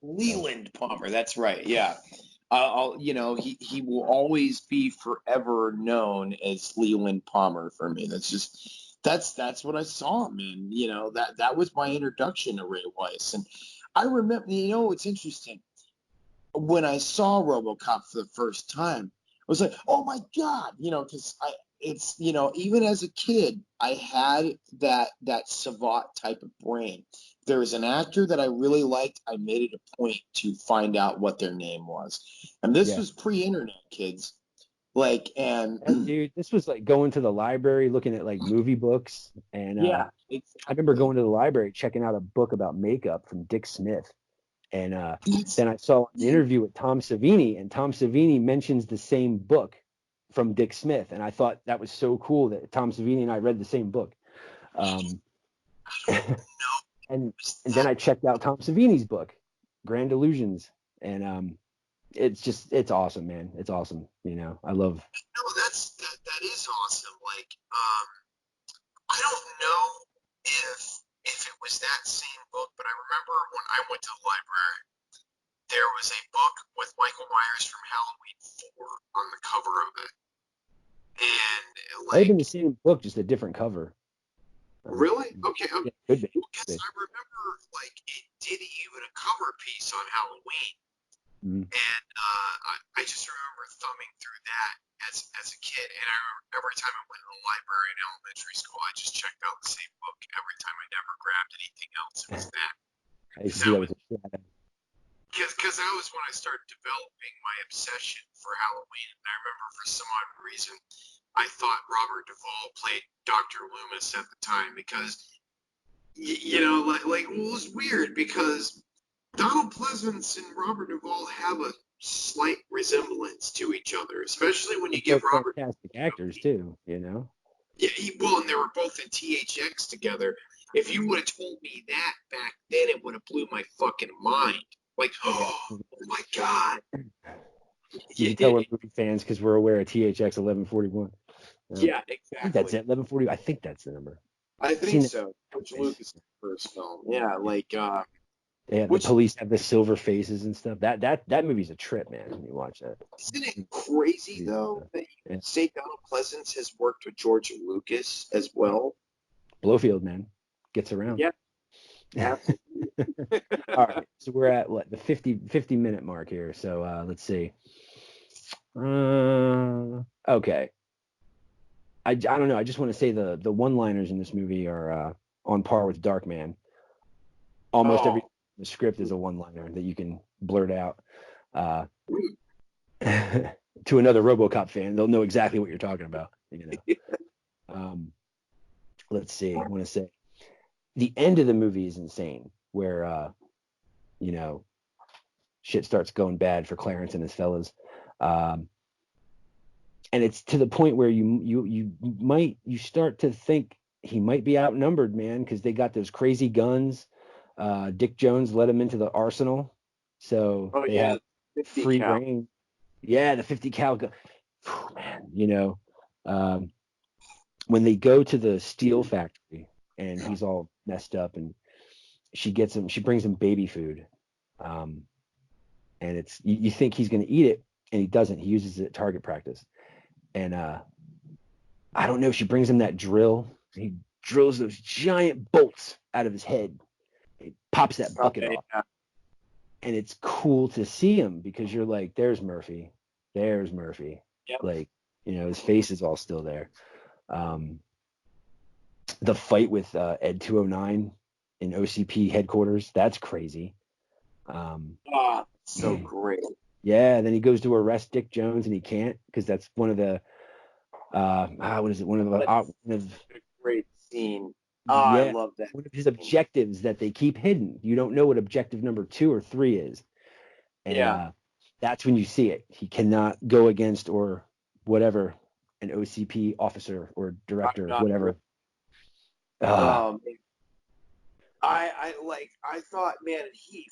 Leland Palmer. That's right. Yeah. He will always be forever known as Leland Palmer for me. That's what I saw him in. That was my introduction to Ray Wise. And I remember, it's interesting. When I saw RoboCop for the first time, I was like, oh my God, because even as a kid, I had that savant type of brain. There was an actor that I really liked. I made it a point to find out what their name was. And this was pre-internet, kids. Dude, this was like going to the library, looking at like movie books. And I remember going to the library, checking out a book about makeup from Dick Smith. And then I saw an interview with Tom Savini, and Tom Savini mentions the same book from Dick Smith. And I thought that was so cool that Tom Savini and I read the same book. And then I checked out Tom Savini's book, Grand Illusions. And it's awesome, man. It's awesome. I love. No, that is awesome. Like, I don't know if it was that same book, but I remember when I went to the library, there was a book with Michael Myers from Halloween 4 on the cover of it. And might have been the same book, just a different cover. Really? Okay. Yeah, could be. Because I remember like it did even a cover piece on Halloween. And I just remember thumbing through that as a kid, and I remember every time I went to the library in elementary school, I just checked out the same book every time. I never grabbed anything else. It was that. Because that was when I started developing my obsession for Halloween, and I remember for some odd reason I thought Robert Duvall played Dr. Loomis at the time, because like it was weird because Donald Pleasance and Robert Duvall have a slight resemblance to each other, especially when you They're give both Robert. fantastic actors too, you know. Yeah, well, and they were both in THX together. If you would have told me that back then, it would have blew my fucking mind. Like, Yeah. oh my god. You can tell we're movie fans because we're aware of THX 1141. Yeah, I think that's exactly. it. 1140. I think that's the number. I I've think seen it so. George twice. Lucas' first film. Yeah, like They have the which police have the silver faces and stuff. That movie's a trip, man. When you watch that. isn't it crazy though that you Yeah. say Donald Pleasance has worked with George Lucas as well? Blowfield, man, gets around. Yeah, absolutely. All right, so we're at what the 50 minute mark here. So let's see. Okay. I don't know. I just want to say the one liners in this movie are on par with Darkman. Almost every Oh, the script is a one liner that you can blurt out. Uh, to another RoboCop fan, they'll know exactly what you're talking about. You know. Let's see. I want to say the end of the movie is insane, where you know shit starts going bad for Clarence and his fellas. Um, and it's to the point where you start to think he might be outnumbered, man, because they got those crazy guns. Dick Jones let him into the arsenal, so oh they yeah, have 50 free cal. reign. Yeah, the 50 cal gun. Whew, man, um, when they go to the steel factory and he's all messed up, and she brings him baby food, um, and you think he's going to eat it, and he doesn't. He uses it at target practice, and I don't know. She brings him that drill. He drills those giant bolts out of his head. He pops that bucket Okay, off. yeah. And it's cool to see him because you're like, there's Murphy. There's Murphy. Yep. Like, his face is all still there. Um, the fight with Ed 209 in OCP headquarters, that's crazy. So great. Yeah, then he goes to arrest Dick Jones and he can't because that's one of the what is it? One of A great scene. I yeah, love that one of his scene. objectives that they keep hidden. You don't know what objective number 2 or 3 is, and Yeah. that's when you see it. He cannot go against or whatever an OCP officer or I'm director, not whatever. um I thought, man, he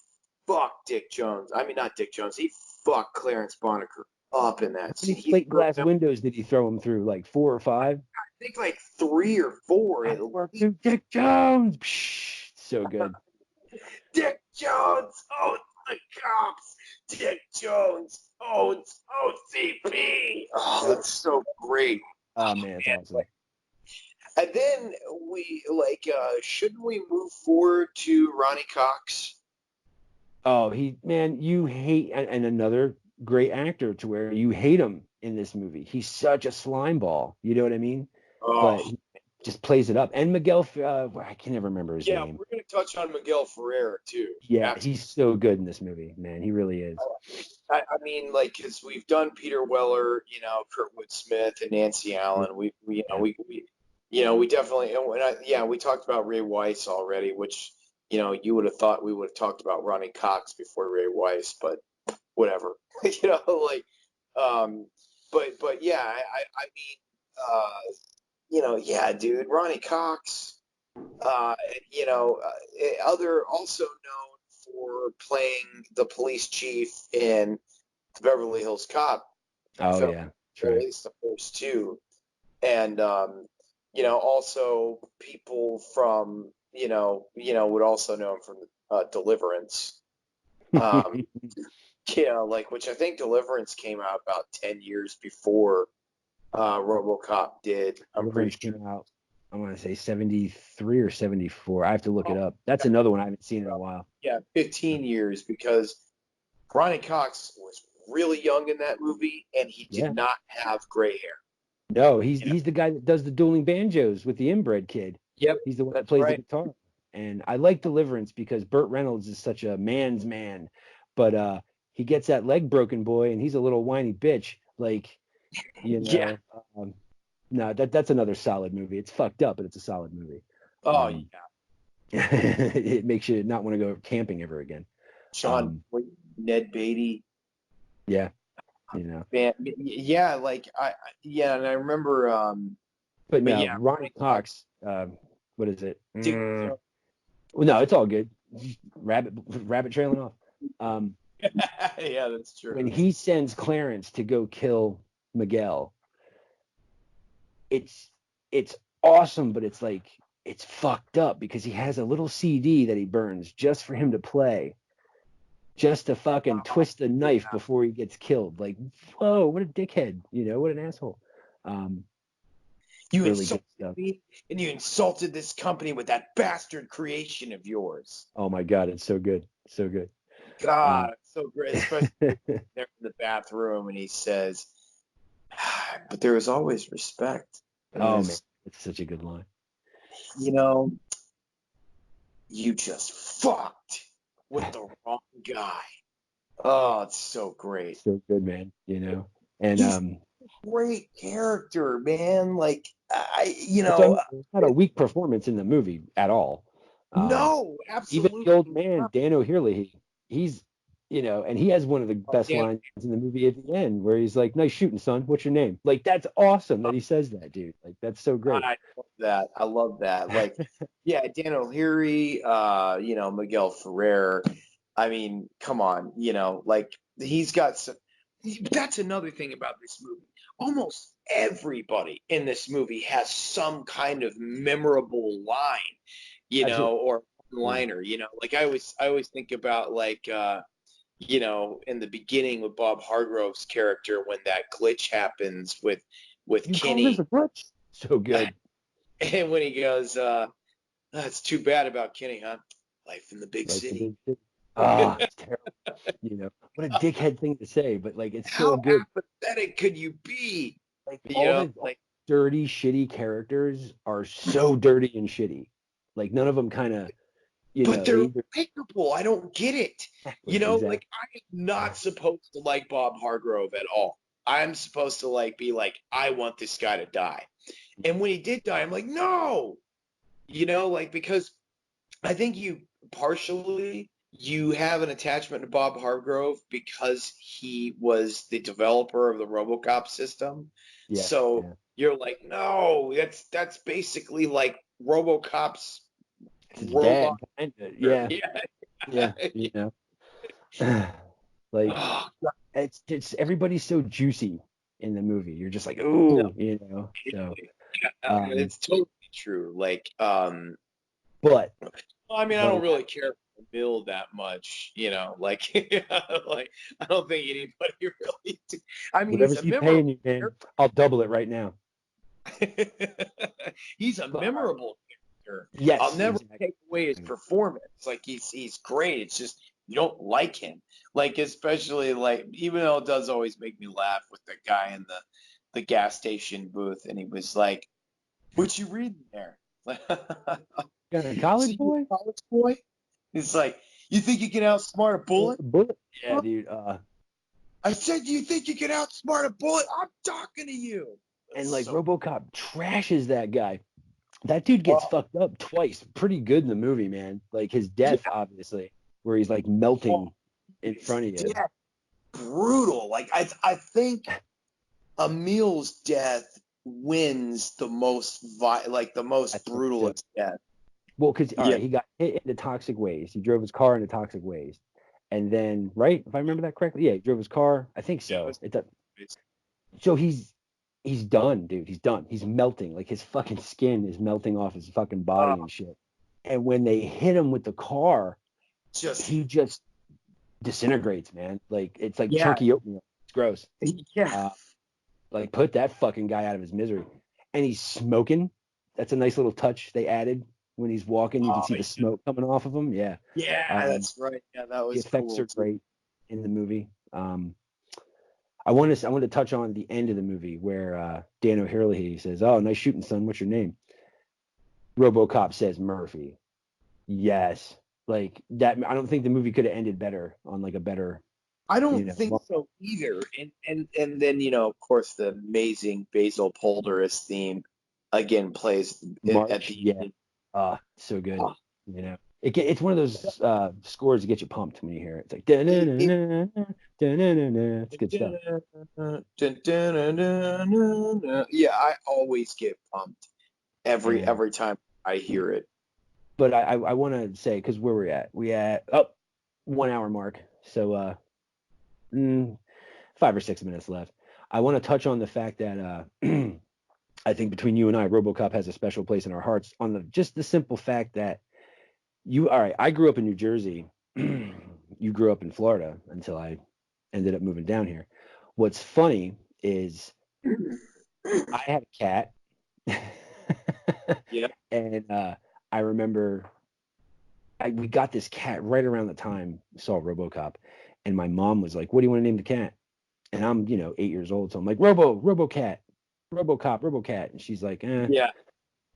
fucked Dick Jones. I mean, not Dick Jones. He fucked Clarence Boddicker up in How that many scene. He plate threw glass him, windows did he throw him through? Like 4 or 5? I think, like 3 or 4 I at worked least. through Dick Jones. Psh, so good. Dick Jones owns the cops. Dick Jones owns OCP. Oh, that's so great. Oh man, it's awesome. And then shouldn't we move forward to Ronnie Cox? Oh, you hate and another great actor to where you hate him in this movie. He's such a slime ball. You know what I mean? Oh, But he just plays it up. And Miguel, I can never remember his yeah, name. we're going to touch on Miguel Ferrer, too. Yeah, Absolutely. he's so good in this movie, man. He really is. I mean, like, because we've done Peter Weller, Kurtwood Smith, and Nancy Allen. Yeah. We definitely, we talked about Ray Weiss already, which, you would have thought we would have talked about Ronnie Cox before Ray Weiss, but whatever, like, um, but yeah, I mean, yeah, dude, Ronnie Cox, uh, other also known for playing the police chief in the Beverly Hills Cop Oh film, yeah, that's or at right. least the first two, and also people from would also know him from Deliverance. Um, like, which I think Deliverance came out about 10 years before RoboCop did. I'm pretty Deliverance sure. came out, I want to say 73 or 74. I have to look it up. That's another one I haven't seen in a while. Yeah, 15 years, because Ronnie Cox was really young in that movie and he did Yeah. not have gray hair. No, he's the guy that does the dueling banjos with the inbred kid. Yep, He's the one that that's plays the right. guitar. And I like Deliverance because Burt Reynolds is such a man's man, but he gets that leg broken boy and he's a little whiny bitch. Like, you Yeah. know, no, that's another solid movie. It's fucked up, but it's a solid movie. Oh, Um, yeah. It makes you not want to go camping ever again. Sean, Ned Beatty. Yeah, you know. Man, yeah, like yeah, and I remember, But but no, yeah, Ronnie Cox. What is it? dude, Well, no, it's all good. Rabbit trailing off. yeah, that's true. When he sends Clarence to go kill Miguel, it's awesome, but it's like it's fucked up because he has a little CD that he burns just for him to play, just to fucking twist the knife before he gets killed. Like, whoa, what a dickhead, what an asshole. You Really good insulted stuff. me, and you insulted this company with that bastard creation of yours. Oh my god, it's so good, so good. God, it's so great, especially there in the bathroom, and he says, "But there was always respect." And Oh man, it's such a good line. you know, you just fucked with the wrong guy. Oh, it's so great. So good, man. And He's a great character, man. Like it's not a weak performance in the movie at all. No, Even absolutely the old man, not. Dan O'Hurley, he's, and he has one of the best Dan. lines in the movie at the end where he's like, "Nice shooting, son. What's your name?" Like, that's awesome that he says that, dude. Like, that's so great. I love that. I love that. Like, yeah, Dan O'Leary, Miguel Ferrer. I mean, come on, like he's got some. That's another thing about this movie. Almost everybody in this movie has some kind of memorable line, Absolutely. or liner. Like I always think about like in the beginning with Bob Hargrove's character when that glitch happens with You call this Kenny, a glitch? So good. and when he goes, "That's too bad about Kenny, huh? Life in the big Like the city." big city. Ah, it's terrible. What a dickhead thing to say, but like it's so How good. apathetic could you be? Like all the Like, dirty, shitty characters are so dirty and shitty. Like none of them kind of, but they they're either likable. I don't get it. exactly. Like I am not supposed to like Bob Hargrove at all. I'm supposed to be like, I want this guy to die. And when he did die, I'm like, no, because I think you have an attachment to Bob Hargrove because he was the developer of the RoboCop system. Yeah. So Yeah. you're like, no, that's basically like RoboCop's It's his robot. dad, kind of. Yeah. Yeah. Yeah. Like Oh, it's everybody's so juicy in the movie. You're just like, no, ooh. So, it's totally true. Like, but I mean, I but don't really care for Bill that much, like, like I don't think anybody really. I mean, he's whatever a he's memorable paying you, man, I'll double it right now. he's a But, memorable character. yes, I'll never exactly. take away his performance. Like he's great. It's just you don't like him. Like especially like even though it does always make me laugh with the guy in the gas station booth, and he was like, "What you reading there?" Got a college See you boy? a college boy? It's like, you think you can outsmart a bullet? Bullet? Yeah, Huh? dude. I said, you think you can outsmart a bullet? I'm talking to you. And That's like so RoboCop trashes that guy. That dude gets well, fucked up twice. Pretty good in the movie, man. Like his death, yeah, obviously, where he's like well, melting in front of you. yeah, brutal. Like I think Emil's death wins the most like the I most think so. brutalest death. Well, because all Yeah, right, he got hit into toxic waste. He drove his car into toxic waste, and then right, if I remember that correctly, yeah, he drove his car. I think yeah, so. So he's done, dude. He's done. He's melting. Like his fucking skin is melting off his fucking body and shit. And when they hit him with the car, just he just disintegrates, man. Like it's like yeah, chunky oatmeal. It's gross. yeah. Like put that fucking guy out of his misery. And he's smoking. That's a nice little touch they added when he's walking. You can Oh, see the smoke coming off of him. Yeah. yeah, Um, that's right. Yeah, that the was effects cool are too. great in the movie. I want to touch on the end of the movie where Dan O'Hurley says, "Oh, nice shooting, son. What's your name?" RoboCop says Murphy. Yes, like that. I don't think the movie could have ended better on like a better, I you don't know. think so either. And then of course the amazing Basil Polderus theme again plays at March. the Yeah. end. So good. You know, it's one of those scores that get you pumped when you hear it. It's like it's good stuff. Yeah, I always get pumped every time I hear it. But I want to say, because where we at 1 hour mark, so 5 or 6 minutes left. I want to touch on the fact that I think between you and I, RoboCop has a special place in our hearts on just the simple fact that all right, I grew up in New Jersey. You grew up in Florida until I ended up moving down here. What's funny is I had a cat. Yeah. And I remember we got this cat right around the time we saw RoboCop, and my mom was like, "What do you want to name the cat?" And I'm 8 years old, so I'm like, RoboCat, RoboCop, RoboCat," and she's like, Yeah.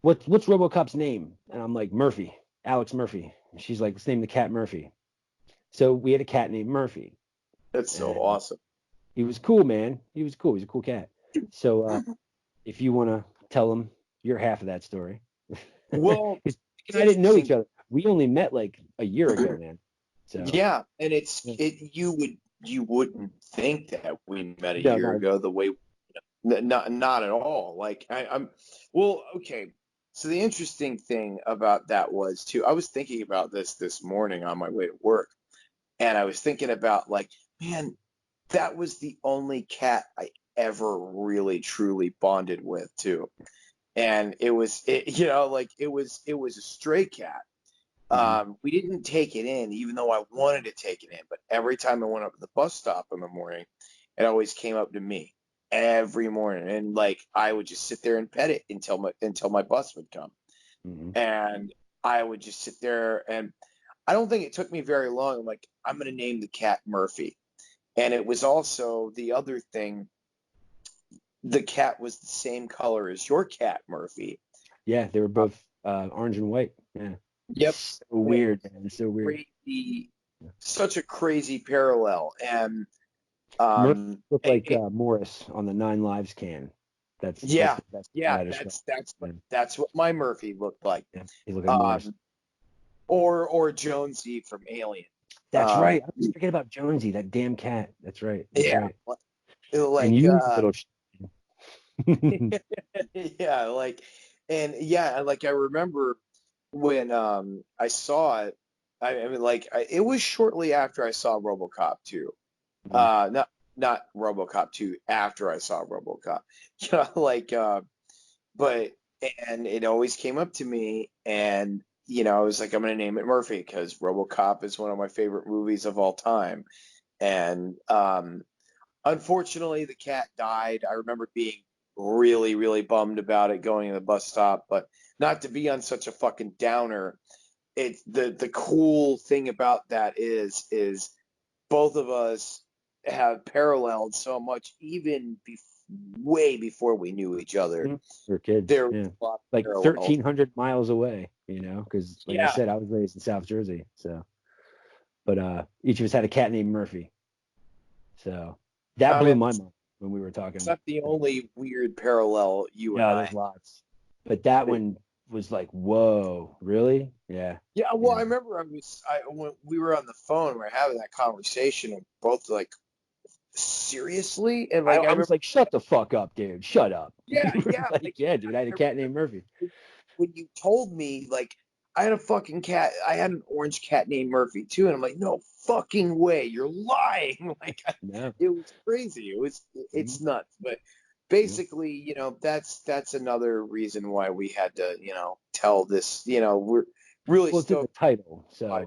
What's RoboCop's name?" And I'm like, "Murphy, Alex Murphy." And she's like, "Let's name the cat Murphy." So we had a cat named Murphy. That's so And awesome. he was cool, man. He was cool. He's a cool cat. So if you want to tell him your half of that story. Well, I didn't know each other. We only met like a year ago, man. So yeah, and you wouldn't think that we met a year ago the way not at all. Like I'm well, okay. So the interesting thing about that was too, I was thinking about this morning on my way to work, and I was thinking about like, man, that was the only cat I ever really truly bonded with too. And it was a stray cat. We didn't take it in, even though I wanted to take it in. But every time I went up to the bus stop in the morning, it always came up to me every morning, and like I would just sit there and pet it until my bus would come, and I would just sit there, and I don't think it took me very long. I'm like, I'm gonna name the cat Murphy, and it was also the other thing. The cat was the same color as your cat, Murphy. Yeah, they were both orange and white. Yeah. Yep. So weird, man. It's so weird. Such a crazy parallel. And Murphy looked like Morris on the 9 Lives can. That's the best that's what my Murphy looked like. Yeah, he looked like Morris. Or Jonesy from Alien. That's right. I was forgetting about Jonesy, that damn cat. That's right. That's right. Like, and you little like I remember when I saw it. I mean, like it was shortly after I saw RoboCop 2. Not RoboCop 2, after I saw RoboCop. But it always came up to me, and I was like, I'm gonna name it Murphy because RoboCop is one of my favorite movies of all time. And unfortunately, the cat died. I remember being really, really bummed about it going to the bus stop, but not to be on such a fucking downer. It's the cool thing about that is both of us have paralleled so much, even way before we knew each other. We're kids. There like 1,300 miles away, because like I said, I was raised in South Jersey. So, but each of us had a cat named Murphy. So that blew my mind when we were talking. It's not the only weird parallel you and I. There's lots, but that one was like, whoa, really? Yeah. Yeah. Well, I remember when we were on the phone, we were having that conversation, and both like, seriously, and like I was like, shut the fuck up, dude. Shut up. Yeah. Yeah, dude. I had a cat named Murphy. When you told me, like, I had a fucking cat, I had an orange cat named Murphy too, and I'm like, no fucking way, you're lying. Like, it was crazy. It's nuts. But basically, that's another reason why we had to, tell this. We're really stoked. The title, so I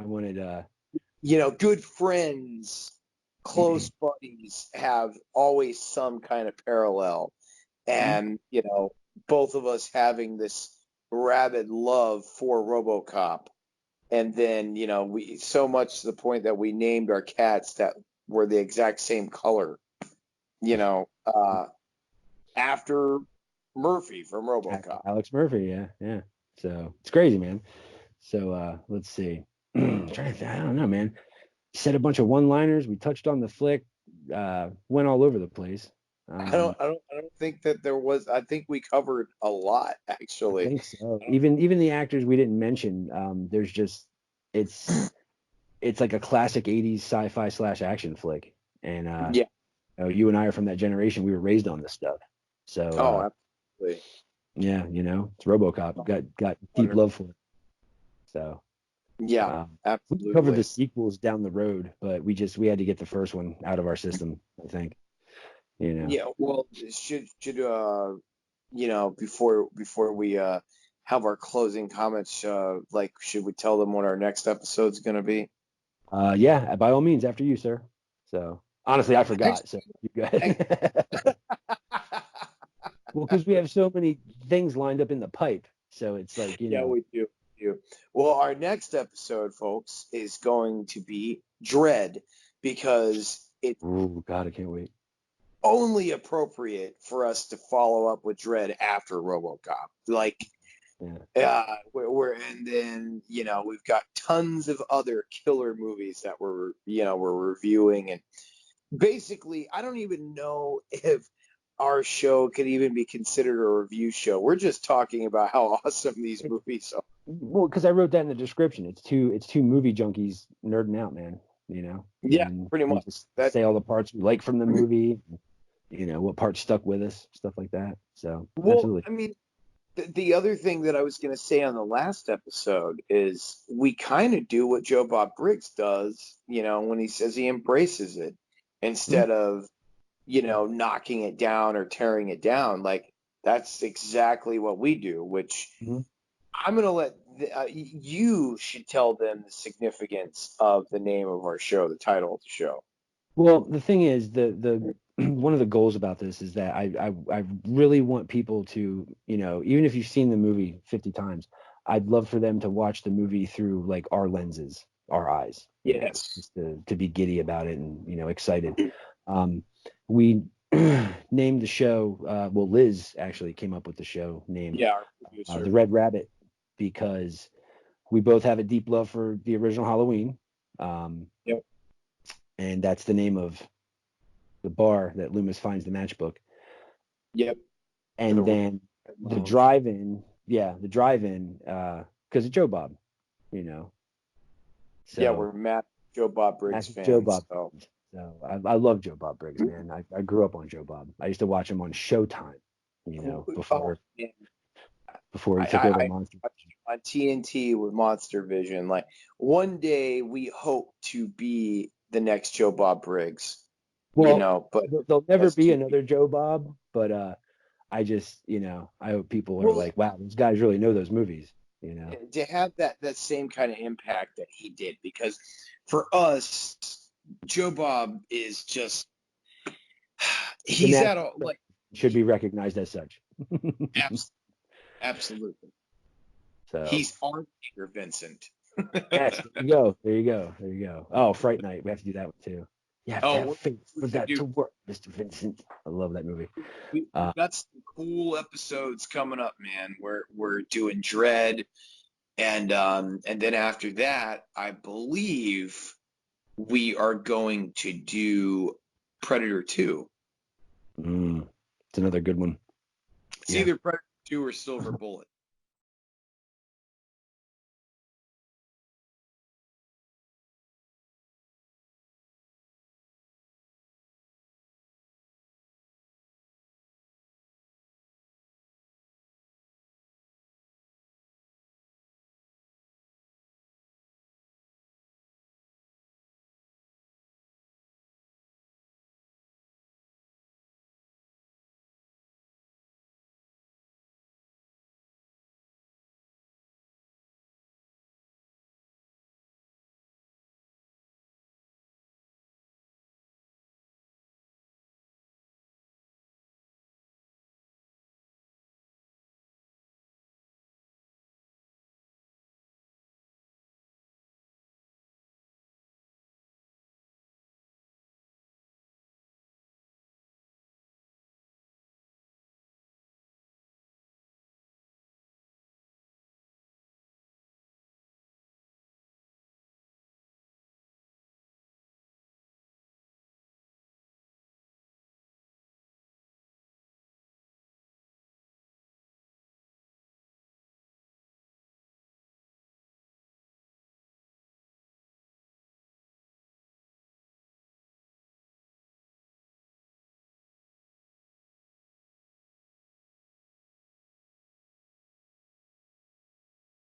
wanted good friends, close buddies have always some kind of parallel, and both of us having this rabid love for RoboCop, and then we so much to the point that we named our cats that were the exact same color, after Murphy from RoboCop. Alex Murphy, yeah. So it's crazy, man. So let's see. I'm trying to think, I don't know, man. Said a bunch of one-liners. We touched on the flick. Went all over the place. I don't think that there was. I think we covered a lot I actually. think so. Even the actors we didn't mention, there's just it's it's like a classic 80s sci-fi slash action flick. And Yeah. you and I are from that generation. We were raised on this stuff. So Oh, absolutely. yeah, it's RoboCop. Got deep love for it. So Yeah, we can cover absolutely. the sequels down the road, but we had to get the first one out of our system, I think. Yeah. Well, should before we have our closing comments, like should we tell them what our next episode's gonna be? Yeah, by all means, after you, sir. So honestly, I forgot. So you go ahead. Well, because we have so many things lined up in the pipe. So it's like, Yeah, we do. Well, our next episode, folks, is going to be Dread because it's oh God, I can't wait. only appropriate for us to follow up with Dread after RoboCop. Like, and then we've got tons of other killer movies that we're reviewing, and basically, I don't even know if our show could even be considered a review show. We're just talking about how awesome these movies are. Well, because I wrote that in the description. It's two movie junkies nerding out, man. Yeah, And pretty we much. just That say all the parts we like from the movie, what parts stuck with us, stuff like that. So well, absolutely. I mean, the other thing that I was going to say on the last episode is we kind of do what Joe Bob Briggs does, when he says he embraces it instead of, knocking it down or tearing it down. Like that's exactly what we do, which Mhm. I'm going to let you should tell them the significance of the name of our show, the title of the show. Well, the thing is, the one of the goals about this is that I really want people to, even if you've seen the movie 50 times, I'd love for them to watch the movie through like our lenses, our eyes, Yes. just to be giddy about it and, excited. Um, we named the show, well, Liz actually came up with the show name, Yeah, our producer. The Red Rabbit, because we both have a deep love for the original Halloween. Yep. And that's the name of the bar that Loomis finds the matchbook. Yep. And then the drive-in, because of Joe Bob, Yeah, So we're Matt Joe Bob Briggs that's Joe fans. Bob. So I love Joe Bob Briggs, man. I grew up on Joe Bob. I used to watch him on Showtime, before Man. before he took I over Monster. on TNT with Monster Vision. Like one day we hope to be the next Joe Bob Briggs. Well, But there'll never that's be too another Joe Bob, but I just, I hope people are well like, wow, those guys really know those movies, to have that same kind of impact that he did, because for us, Joe Bob is just The he's at national all like should be recognized as such. absolutely. So He's our Peter Vincent. yes, there you go. There you go. There you go. Oh, Fright Night. We have to do that one too. You have to Oh, have faith we for should that do. to work, Mr. Vincent. I love that movie. We've got some cool episodes coming up, man. We're doing Dread, and then after that, I believe we are going to do Predator 2. It's another good one. It's Yeah. either Predator 2 or Silver Bullet.